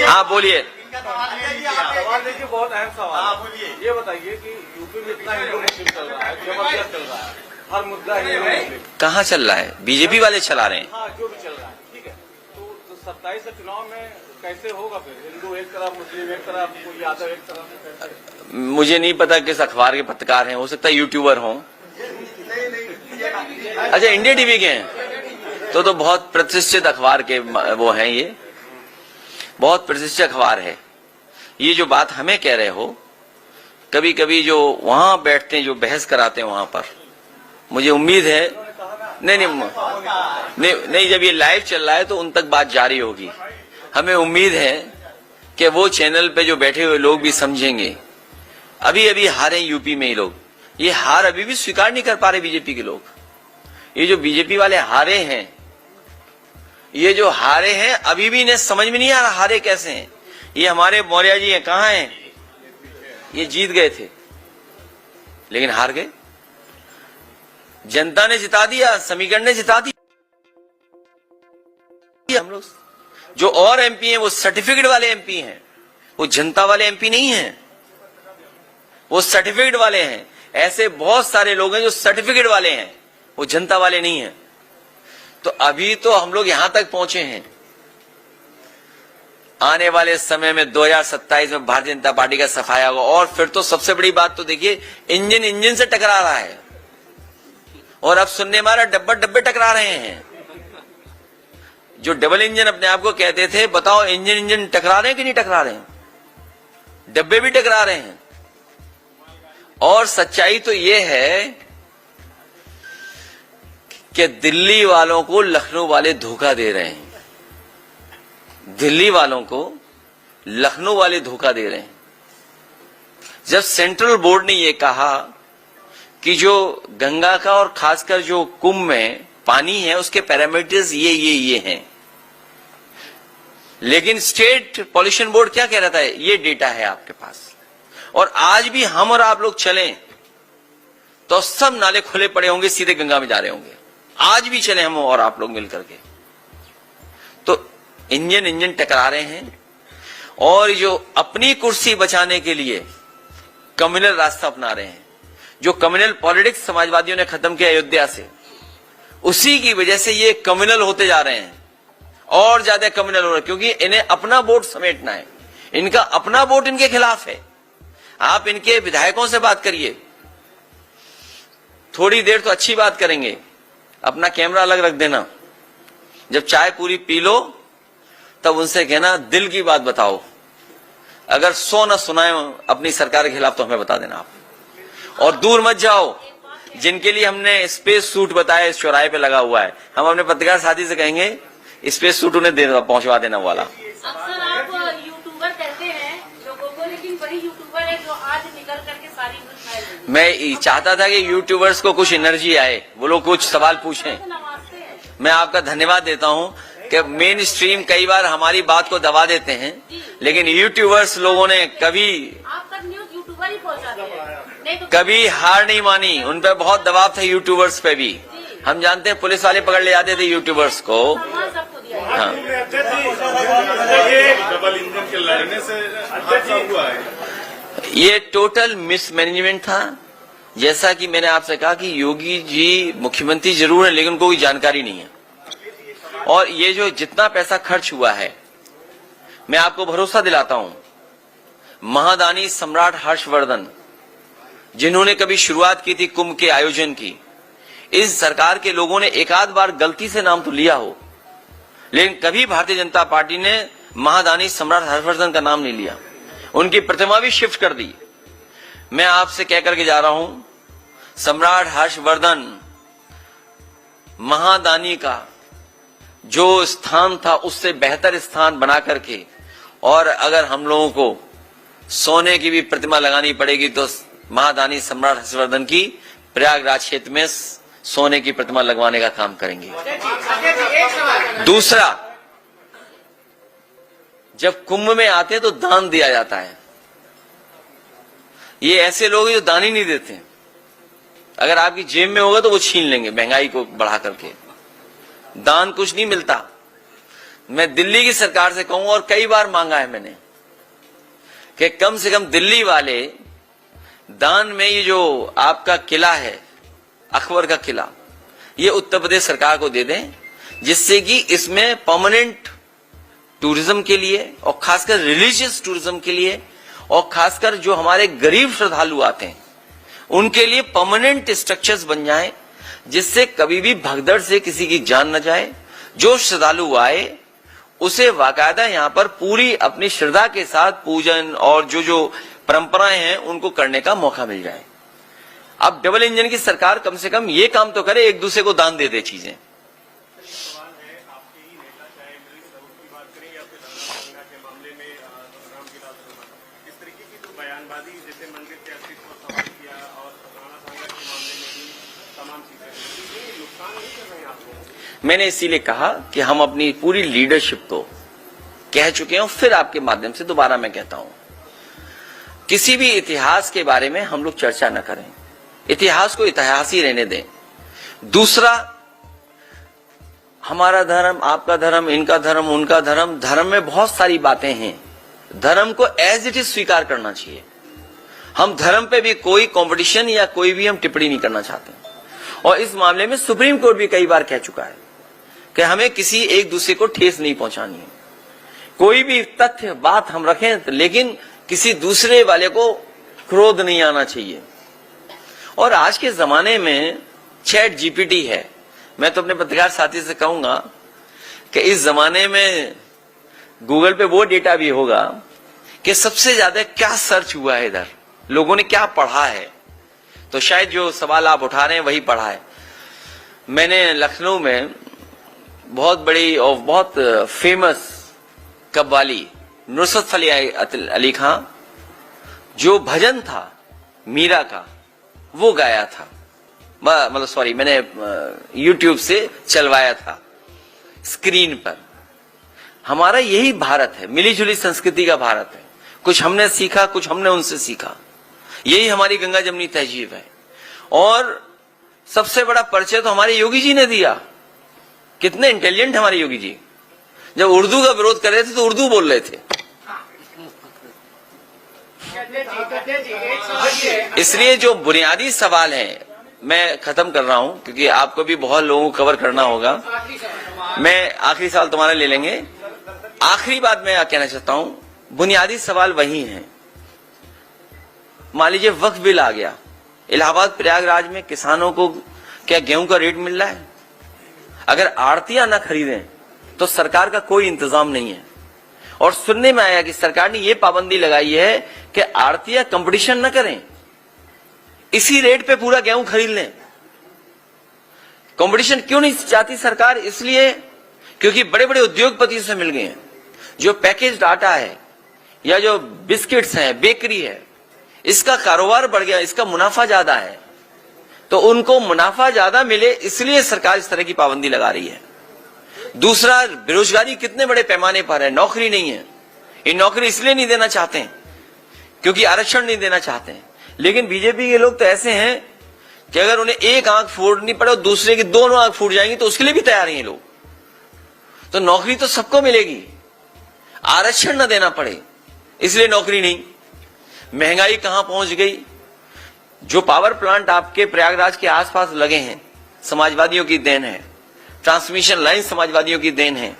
S1: हाँ बोलिए।
S5: सवाल देखिए, बहुत अहम सवाल। ये बताइए कि यूपी में इतना हिंदू मुस्लिम चल रहा है, जबरदस्त चल रहा है, हर मुद्दा हिंदू मुस्लिम।
S1: कहाँ चल रहा है? बीजेपी वाले चला रहे हैं।
S5: हाँ, जो भी चल रहा है, ठीक है। तो 27 से चुनाव में कैसे होगा फिर? हिंदू एक तरफ, मुस्लिम एक तरफ, कोई यादव एक तरफ, कैसे?
S1: मुझे नहीं पता किस अखबार के पत्रकार हैं, हो सकता है यूट्यूबर हों। अच्छा, इंडिया टीवी के हैं तो बहुत प्रतिष्ठित अखबार के वो हैं। ये बहुत प्रतिष्ठित अखबार है। ये जो बात हमें कह रहे हो, कभी कभी जो वहां बैठते हैं, जो बहस कराते हैं वहां पर, मुझे उम्मीद है नहीं, जब ये लाइव चल रहा है तो उन तक बात जारी होगी। हमें उम्मीद है कि वो चैनल पे जो बैठे हुए लोग भी समझेंगे। अभी अभी हारे यूपी में ही लोग, ये हार अभी भी स्वीकार नहीं कर पा रहे बीजेपी के लोग। ये जो बीजेपी वाले हारे हैं, ये जो हारे हैं, अभी भी इन्हें समझ में नहीं आ रहा हारे कैसे हैं। ये हमारे मौर्य जी हैं, कहाँ हैं? ये जीत गए थे लेकिन हार गए। जनता ने जिता दिया, समीकरण ने जिता दिया। हम लोग जो और एमपी हैं वो सर्टिफिकेट वाले एमपी हैं, वो जनता वाले एमपी नहीं हैं, वो सर्टिफिकेट वाले हैं। ऐसे बहुत सारे लोग हैं जो सर्टिफिकेट वाले हैं, वो जनता वाले नहीं हैं। तो अभी तो हम लोग यहां तक पहुंचे हैं। आने वाले समय में 2027 में भारतीय जनता पार्टी का सफाया होगा। और फिर तो सबसे बड़ी बात तो देखिए, इंजन से टकरा रहा है और अब सुनने मारा डब्बे टकरा रहे हैं। जो डबल इंजन अपने आप को कहते थे, बताओ इंजन टकरा रहे हैं कि नहीं टकरा रहे हैं? डब्बे भी टकरा रहे हैं। और सच्चाई तो यह है कि दिल्ली वालों को लखनऊ वाले धोखा दे रहे हैं। दिल्ली वालों को लखनऊ वाले धोखा दे रहे हैं। जब सेंट्रल बोर्ड ने यह कहा कि जो गंगा का और खासकर जो कुंभ में पानी है उसके पैरामीटर्स ये हैं, लेकिन स्टेट पॉल्यूशन बोर्ड क्या कह रहा था? ये डेटा है आपके पास। और आज भी हम और आप लोग चलें तो सब नाले खुले पड़े होंगे, सीधे गंगा में जा रहे होंगे। आज भी चले हम और आप लोग मिलकर के, तो इंजन टकरा रहे हैं। और जो अपनी कुर्सी बचाने के लिए कम्युनल रास्ता अपना रहे हैं, जो कम्युनल पॉलिटिक्स समाजवादियों ने खत्म किया अयोध्या से, उसी की वजह से ये कम्युनल होते जा रहे हैं और ज्यादा कम्युनल हो रहे हैं, क्योंकि इन्हें अपना वोट समेटना है। इनका अपना वोट इनके खिलाफ है। आप इनके विधायकों से बात करिए, थोड़ी देर तो अच्छी बात करेंगे, अपना कैमरा अलग रख देना, जब चाय पूरी पी लो तब उनसे कहना दिल की बात बताओ। अगर 100 न सुनाए अपनी सरकार के खिलाफ तो हमें बता देना आप। और दूर मत जाओ, जिनके लिए हमने स्पेस सूट बताया इस चौराहे पे लगा हुआ है, हम अपने पत्रकार साथी से कहेंगे स्पेस सूट उन्हें पहुंचवा देना वाला।
S6: अक्सर आप यूट्यूबर कहते हैं लोगों को, लेकिन वही यूट्यूबर है जो आज निकल करके सारी न्यूज़ फैल रही है।
S1: मैं चाहता था कि यूट्यूबर्स को कुछ एनर्जी आए, वो लोग कुछ सवाल पूछें। मैं आपका धन्यवाद देता हूं कि मेन स्ट्रीम कई बार हमारी बात को दबा देते हैं, लेकिन यूट्यूबर्स लोगों ने कभी
S6: आप तक न्यूज़ यूट्यूबर ही पहुंचाते हैं, नहीं तो
S1: कभी हार नहीं मानी। उन पर बहुत दबाव था यूट्यूबर्स पे भी। हम जानते हैं पुलिस वाले पकड़ ले जाते थे यूट्यूबर्स को।
S6: सम्मान सबको दिया है।
S1: हाँ,
S2: डबल इंजन के लड़ने से हादसा हुआ है।
S1: ये टोटल मिसमैनेजमेंट था। जैसा कि मैंने आपसे कहा कि योगी जी मुख्यमंत्री जरूर है, लेकिन उनको कोई जानकारी नहीं है। और ये जो जितना पैसा खर्च हुआ है, मैं आपको भरोसा दिलाता हूं, महादानी सम्राट हर्षवर्धन जिन्होंने कभी शुरुआत की थी कुंभ के आयोजन की, इस सरकार के लोगों ने एक आध बार गलती से नाम तो लिया हो, लेकिन कभी भारतीय जनता पार्टी ने महादानी सम्राट हर्षवर्धन का नाम नहीं लिया। उनकी प्रतिमा भी शिफ्ट कर दी। मैं आपसे कह करके जा रहा हूं, सम्राट हर्षवर्धन महादानी का जो स्थान था उससे बेहतर स्थान बना करके, और अगर हम लोगों को सोने की भी प्रतिमा लगानी पड़ेगी तो महादानी सम्राट हर्षवर्धन की प्रयागराज क्षेत्र में सोने की प्रतिमा लगवाने का काम करेंगे। दूसरा, जब कुंभ में आते हैं तो दान दिया जाता है। ये ऐसे लोग हैं जो दान ही नहीं देते। अगर आपकी जेब में होगा तो वो छीन लेंगे महंगाई को बढ़ा करके। दान कुछ नहीं मिलता। मैं दिल्ली की सरकार से कहूंगा और कई बार मांगा है मैंने कि कम से कम दिल्ली वाले दान में ये जो आपका किला है अकबर का किला, ये उत्तर प्रदेश सरकार को दे दें, जिससे कि इसमें परमानेंट टूरिज्म के लिए और खासकर रिलीजियस टूरिज्म के लिए और खासकर जो हमारे गरीब श्रद्धालु आते हैं उनके लिए परमानेंट स्ट्रक्चर्स बन जाएं, जिससे कभी भी भगदड़ से किसी की जान न जाए। जो श्रद्धालु आए उसे बाकायदा यहाँ पर पूरी अपनी श्रद्धा के साथ पूजन और जो परंपराएं हैं उनको करने का मौका मिल जाए। अब डबल इंजन की सरकार कम से कम ये काम तो करे, एक दूसरे को दान दे दे चीजें।
S2: सवाल है, आपके ही नेता चाहे अमरीश स्वरूप की बात करें या फिर गंगा के मामले में रामविलास शर्मा, इस तरीके की जो बयानबाजी, जैसे मंदिर के अस्तित्व को सवाल किया और राणा सांगा के मामले में भी तमाम चीजें, ये नुकसान नहीं कर रहे हैं आपको?
S1: मैंने इसीलिए कहा कि हम अपनी पूरी लीडरशिप को कह चुके हैं, फिर आपके माध्यम से दोबारा मैं कहता हूं, किसी भी इतिहास के बारे में हम लोग चर्चा न करें। इतिहास को इतिहास ही रहने दें। दूसरा, हमारा धर्म, आपका धर्म, इनका धर्म, उनका धर्म, धर्म में बहुत सारी बातें हैं। धर्म को एज इट इज स्वीकार करना चाहिए। हम धर्म पे भी कोई कंपटीशन या कोई भी हम टिप्पणी नहीं करना चाहते। और इस मामले में सुप्रीम कोर्ट भी कई बार कह चुका है कि हमें किसी एक दूसरे को ठेस नहीं पहुंचानी है। कोई भी तथ्य बात हम रखें, लेकिन किसी दूसरे वाले को क्रोध नहीं आना चाहिए। और आज के जमाने में चैट जीपीटी है। मैं तो अपने पत्रकार साथी से कहूंगा कि इस जमाने में गूगल पे वो डेटा भी होगा कि सबसे ज्यादा क्या सर्च हुआ है, इधर लोगों ने क्या पढ़ा है। तो शायद जो सवाल आप उठा रहे हैं वही पढ़ा है। मैंने लखनऊ में बहुत बड़ी और बहुत फेमस कव्वाली नुसरत फतेह अली खां, जो भजन था मीरा का, वो गाया था। मतलब सॉरी, मैंने YouTube से चलवाया था स्क्रीन पर। हमारा यही भारत है, मिली जुली संस्कृति का भारत है। कुछ हमने सीखा, कुछ हमने उनसे सीखा। यही हमारी गंगा जमनी तहजीब है। और सबसे बड़ा परिचय तो हमारे योगी जी ने दिया। कितने इंटेलिजेंट हमारे योगी जी। जब उर्दू का विरोध कर रहे थे तो उर्दू बोल रहे थे। इसलिए जो बुनियादी सवाल है, मैं खत्म कर रहा हूं क्योंकि आपको भी बहुत लोगों को कवर करना होगा। मैं आखिरी सवाल तुम्हारा ले लेंगे। आखिरी बात मैं कहना चाहता हूं, बुनियादी सवाल वही है। मान लीजिए वक्फ बिल आ गया, इलाहाबाद प्रयागराज में किसानों को क्या गेहूं का रेट मिल रहा है? अगर आड़तियां ना खरीदें तो सरकार का कोई इंतजाम नहीं है। और सुनने में आया कि सरकार ने यह पाबंदी लगाई है कि आड़तियां कंपटीशन न करें, इसी रेट पे पूरा गेहूं खरीद लें। कंपटीशन क्यों नहीं चाहती सरकार? इसलिए क्योंकि बड़े बड़े उद्योगपति से मिल गए हैं। जो पैकेज आटा है या जो बिस्किट्स हैं, बेकरी है, इसका कारोबार बढ़ गया, इसका मुनाफा ज्यादा है, तो उनको मुनाफा ज्यादा मिले इसलिए सरकार इस तरह की पाबंदी लगा रही है। दूसरा, बेरोजगारी कितने बड़े पैमाने पर है, नौकरी नहीं है। ये नौकरी इसलिए नहीं देना चाहते हैं क्योंकि आरक्षण नहीं देना चाहते हैं। लेकिन बीजेपी के लोग तो ऐसे हैं कि अगर उन्हें एक आंख फूटनी पड़े और दूसरे की दोनों आंख फूट जाएंगी तो उसके लिए भी तैयार हैं लोग। तो नौकरी तो सबको मिलेगी, आरक्षण न देना पड़े इसलिए नौकरी नहीं। महंगाई कहां पहुंच गई? जो पावर प्लांट आपके प्रयागराज के आसपास लगे हैं, समाजवादियों की देन है। ट्रांसमिशन लाइन समाजवादियों की देन है।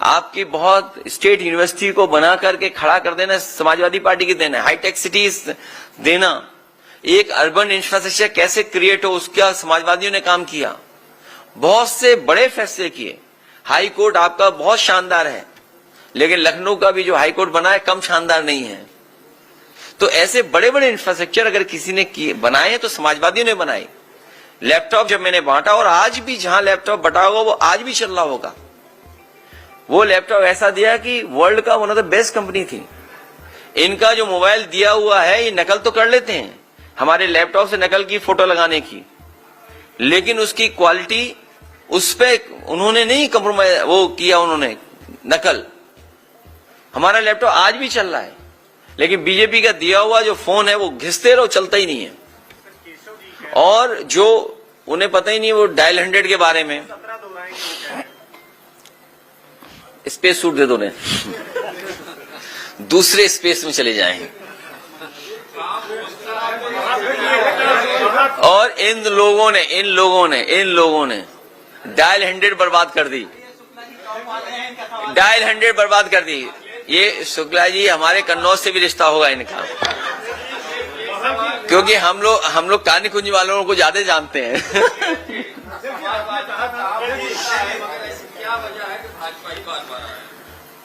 S1: आपकी बहुत स्टेट यूनिवर्सिटी को बना करके खड़ा कर देना समाजवादी पार्टी की देन है। हाईटेक सिटीज देना, एक अर्बन इंफ्रास्ट्रक्चर कैसे क्रिएट हो उसका समाजवादियों ने काम किया। बहुत से बड़े फैसले किए। हाई कोर्ट आपका बहुत शानदार है, लेकिन लखनऊ का भी जो हाई कोर्ट बना है कम शानदार नहीं है। तो ऐसे बड़े बड़े इंफ्रास्ट्रक्चर अगर किसी ने बनाए तो समाजवादियों ने बनाए। लैपटॉप जब मैंने बांटा, और आज भी जहां लैपटॉप बटा होगा वो आज भी चल रहा होगा। वो लैपटॉप ऐसा दिया कि वर्ल्ड का one of the best company थी। इनका जो मोबाइल दिया हुआ है ये नकल तो कर लेते हैं, हमारे लैपटॉप से नकल की फोटो लगाने की, लेकिन उसकी क्वालिटी उस पे उन्होंने नहीं कंप्रोमाइज वो किया, उन्होंने नकल। हमारा लैपटॉप आज भी चल रहा है, लेकिन बीजेपी का दिया हुआ जो फोन है वो घिसते रहो, चलता ही नहीं है। और जो उन्हें पता ही नहीं वो डायल 100 के बारे में, स्पेस सूट दे दो उन्हें, दूसरे स्पेस में चले जाएं। और इन लोगों ने डायल 100 बर्बाद कर दी, डायल 100 बर्बाद कर दी। ये शुक्ला जी हमारे कन्नौज से भी रिश्ता होगा इनका, क्योंकि हम लोग कानी कुंज वालों को ज्यादा जानते हैं।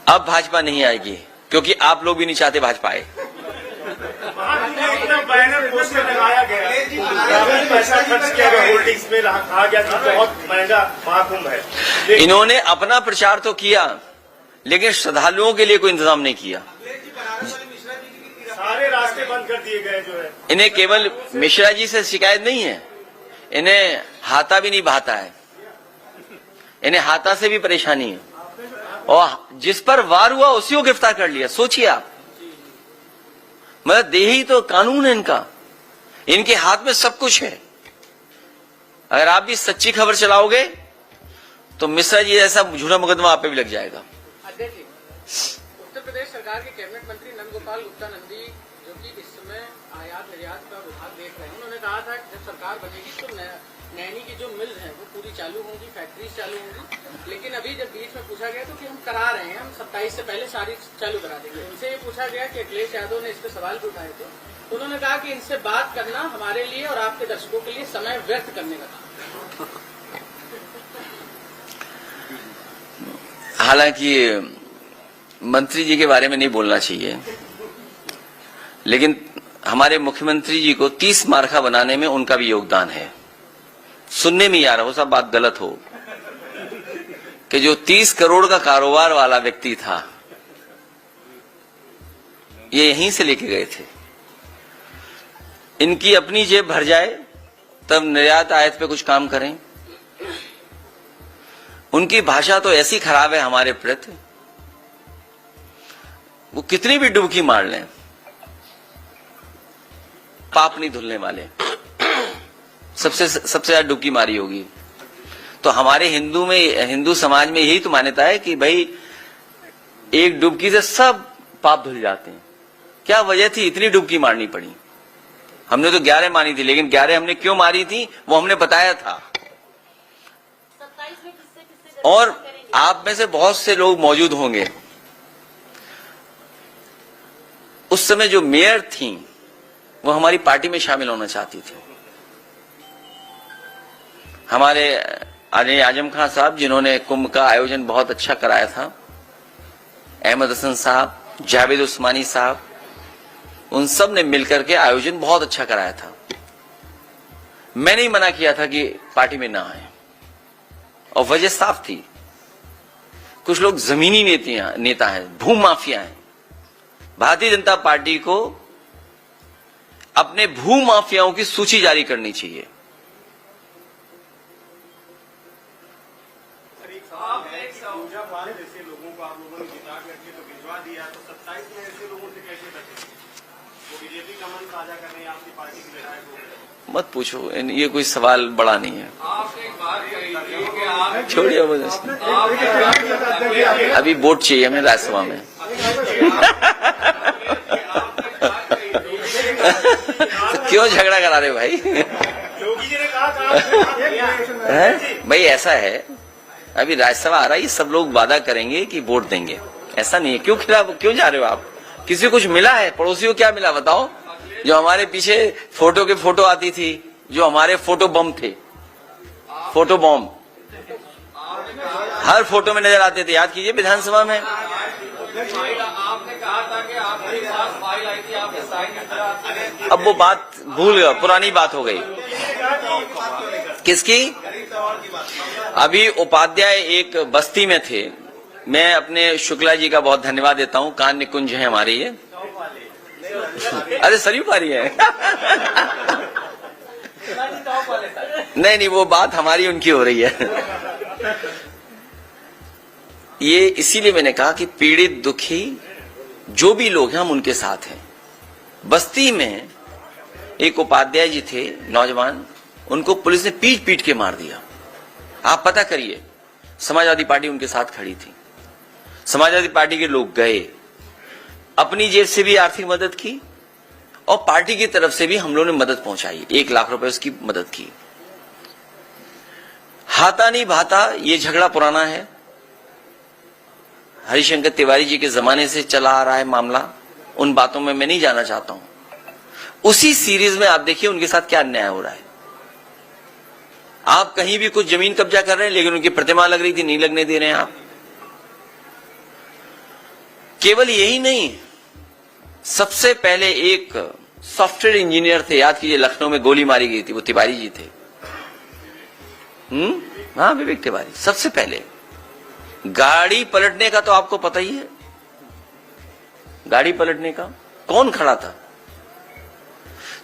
S1: अब भाजपा नहीं आएगी, क्योंकि आप लोग भी नहीं चाहते भाजपा आए।
S2: बैनर पोस्टर लगाया गया, पैसा खर्च किया गया, होल्डिंग्स में कहा गया कि बहुत महंगा महाकुंभ है।
S1: इन्होंने अपना प्रचार तो किया, लेकिन श्रद्धालुओं के लिए कोई इंतजाम नहीं किया।
S2: सारे रास्ते बंद कर दिए गए जो है।
S1: इन्हें केवल मिश्रा जी से शिकायत नहीं है, इन्हें हाथा भी नहीं भाता है, इन्हें हाथा से भी परेशानी है। और जिस पर वार हुआ उसी को गिरफ्तार कर लिया। सोचिए आप, मतलब देही तो कानून है इनका, इनके हाथ में सब कुछ है। अगर आप भी सच्ची खबर चलाओगे तो मिश्रा जी जैसा झूठा मुकदमा आप पे भी लग जाएगा।
S4: अध्यक्ष जी, उत्तर प्रदेश सरकार के कैबिनेट मंत्री नंदगोपाल गुप्ता नंदी, जो कि इस समय आयात निर्यात का विभाग देख रहे हैं, उन्होंने कहा था कि जब सरकार बनेगी तो नैनी की जो मिल्स हैं वो पूरी चालू होंगी, फैक्ट्रीज चालू होंगी। लेकिन अभी जब बीच में पूछा गया तो कि हम करा रहे हैं, हम 27 से पहले सारी चालू करा देंगे। उनसे ये पूछा गया कि अखिलेश यादव ने इस पर सवाल भी उठाए थे, तो उन्होंने कहा कि इनसे बात करना हमारे लिए और आपके दर्शकों के लिए समय व्यर्थ करने का काम।
S1: हालांकि मंत्री जी के बारे में नहीं बोलना चाहिए, लेकिन हमारे मुख्यमंत्री जी को 30 मार्का बनाने में उनका भी योगदान है। सुनने में आ रहा हो सब बात गलत हो कि जो 30 करोड़ का कारोबार वाला व्यक्ति था ये यहीं से लेके गए थे। इनकी अपनी जेब भर जाए तब निर्यात आयात पे कुछ काम करें। उनकी भाषा तो ऐसी खराब है हमारे प्रति, वो कितनी भी डुबकी मार लें पाप नहीं धुलने वाले। सबसे ज्यादा डुबकी मारी होगी। तो हमारे हिंदू समाज में यही तो मान्यता है कि भाई एक डुबकी से सब पाप धुल जाते हैं। क्या वजह थी इतनी डुबकी मारनी पड़ी? हमने तो 11 मारी थी, लेकिन 11 हमने क्यों मारी थी वो हमने बताया था।
S6: 27 में किससे
S1: और आप में से बहुत से लोग मौजूद होंगे, उस समय जो मेयर थी वो हमारी पार्टी में शामिल होना चाहती थी। हमारे आदरणीय आजम खान साहब, जिन्होंने कुंभ का आयोजन बहुत अच्छा कराया था, अहमद हसन साहब, जावेद उस्मानी साहब, उन सब ने मिलकर के आयोजन बहुत अच्छा कराया था। मैंने ही मना किया था कि पार्टी में ना आए, और वजह साफ थी। कुछ लोग जमीनी नेता हैं, भू माफिया हैं। भारतीय जनता पार्टी को अपने भू माफियाओं की सूची जारी करनी चाहिए।
S2: जैसे लोगों को आप लोगों ने जिता करके तो भिजवा दिया, तो 27 में ऐसे लोगों से कैसे बचेंगे? वो बीजेपी का मन साझा करने आपकी पार्टी के विधायक हो।
S1: मत पूछो, ये कोई सवाल बड़ा नहीं है।
S4: आपने एक बात कही थी कि आप
S1: छोड़िए मुझे, अभी वोट चाहिए हमें राज्यसभा में। क्यों झगड़ा करा रहे हो भाई?
S2: योगी जी ने कहा था
S1: भाई ऐसा है, अभी राज्यसभा आ रहा है, ये सब लोग वादा करेंगे कि वोट देंगे, ऐसा नहीं है। क्यों खिलाफ क्यों जा रहे हो आप? किसी को कुछ मिला है? पड़ोसी को क्या मिला बताओ? जो हमारे पीछे फोटो आती थी, जो हमारे फोटो बम थे, फोटो बम हर फोटो में नजर आते थे। याद कीजिए विधानसभा में
S4: आपने कहा था कि आपके पास फाइल आई थी, आपने साइन करा।
S1: अब वो बात भूल गया, पुरानी बात हो गई। किसकी? अभी उपाध्याय एक बस्ती में थे। मैं अपने शुक्ला जी का बहुत धन्यवाद देता हूँ, कान्य कुंज है हमारी ये। अरे सरयू पारी है। नहीं, वो बात हमारी उनकी हो रही है। ये इसीलिए मैंने कहा कि पीड़ित दुखी जो भी लोग हैं हम उनके साथ हैं। बस्ती में एक उपाध्याय जी थे नौजवान, उनको पुलिस ने पीट पीट के मार दिया। आप पता करिए, समाजवादी पार्टी उनके साथ खड़ी थी। समाजवादी पार्टी के लोग गए, अपनी जेब से भी आर्थिक मदद की और पार्टी की तरफ से भी हम लोगों ने मदद पहुंचाई, 1 लाख रुपए उसकी मदद की। हाथा नहीं भाता, ये झगड़ा पुराना है, हरिशंकर तिवारी जी के जमाने से चला आ रहा है मामला। उन बातों में मैं नहीं जाना चाहता हूं। उसी सीरीज में आप देखिए उनके साथ क्या अन्याय हो रहा है। आप कहीं भी कुछ जमीन कब्जा कर रहे हैं, लेकिन उनकी प्रतिमा लग रही थी, नहीं लगने दे रहे हैं आप। केवल यही नहीं, सबसे पहले एक सॉफ्टवेयर इंजीनियर थे, याद कीजिए, लखनऊ में गोली मारी गई थी, वो तिवारी जी थे। हाँ, विवेक तिवारी। सबसे पहले गाड़ी पलटने का तो आपको पता ही है, गाड़ी पलटने का कौन खड़ा था।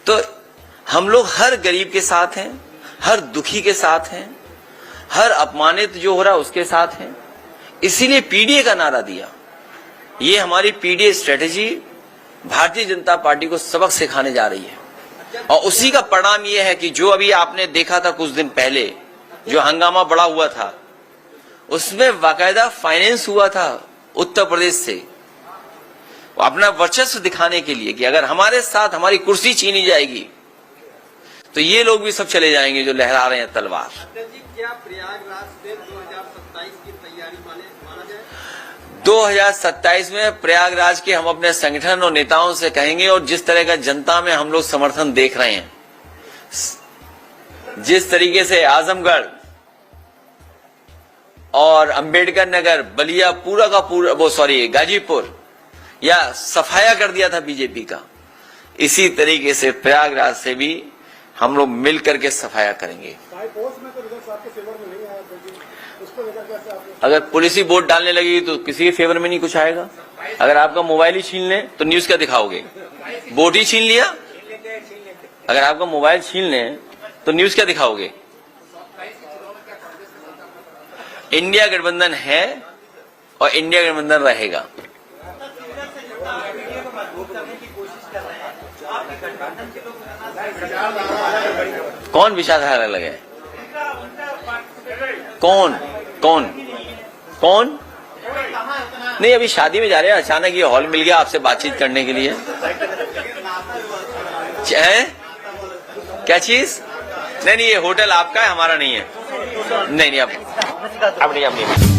S1: तो हम लोग हर गरीब के साथ हैं, हर दुखी के साथ हैं, हर अपमानित जो हो रहा है उसके साथ हैं। इसीलिए पीडीए का नारा दिया। ये हमारी PDA strategy Bharatiya Janata party को सबक सिखाने जा रही है। और उसी का परिणाम यह है कि जो अभी आपने देखा था कुछ दिन पहले, जो हंगामा बड़ा हुआ था, उसमें बाकायदा फाइनेंस हुआ था उत्तर प्रदेश से, अपना वर्चस्व दिखाने के लिए कि अगर हमारे साथ हमारी कुर्सी छीनी जाएगी तो ये लोग भी सब चले जाएंगे जो लहरा रहे हैं तलवार।
S3: क्या प्रयागराज से 2027 की तैयारी माना जाए?
S1: 2027 में प्रयागराज के हम अपने संगठन और नेताओं से कहेंगे, और जिस तरह का जनता में हम लोग समर्थन देख रहे हैं, जिस तरीके से आजमगढ़ और अंबेडकर नगर, बलिया, पूरा का पूरा, गाजीपुर या सफाया कर दिया था बीजेपी का, इसी तरीके से प्रयागराज से भी हम लोग मिल करके सफाया करेंगे। अगर पुलिस ही वोट डालने लगी तो किसी के फेवर में नहीं कुछ आएगा। अगर आपका मोबाइल ही छीन ले तो न्यूज क्या दिखाओगे? वोट ही छीन लिया। अगर आपका मोबाइल छीन ले तो न्यूज क्या दिखाओगे? इंडिया गठबंधन है और इंडिया गठबंधन रहेगा। कौन विचारधारा अलग है? कौन नहीं, अभी शादी में जा रहे हैं, अचानक ये हॉल मिल गया आपसे बातचीत करने के लिए। क्या चीज? नहीं, ये होटल आपका है, हमारा नहीं है। नहीं, अब नहीं।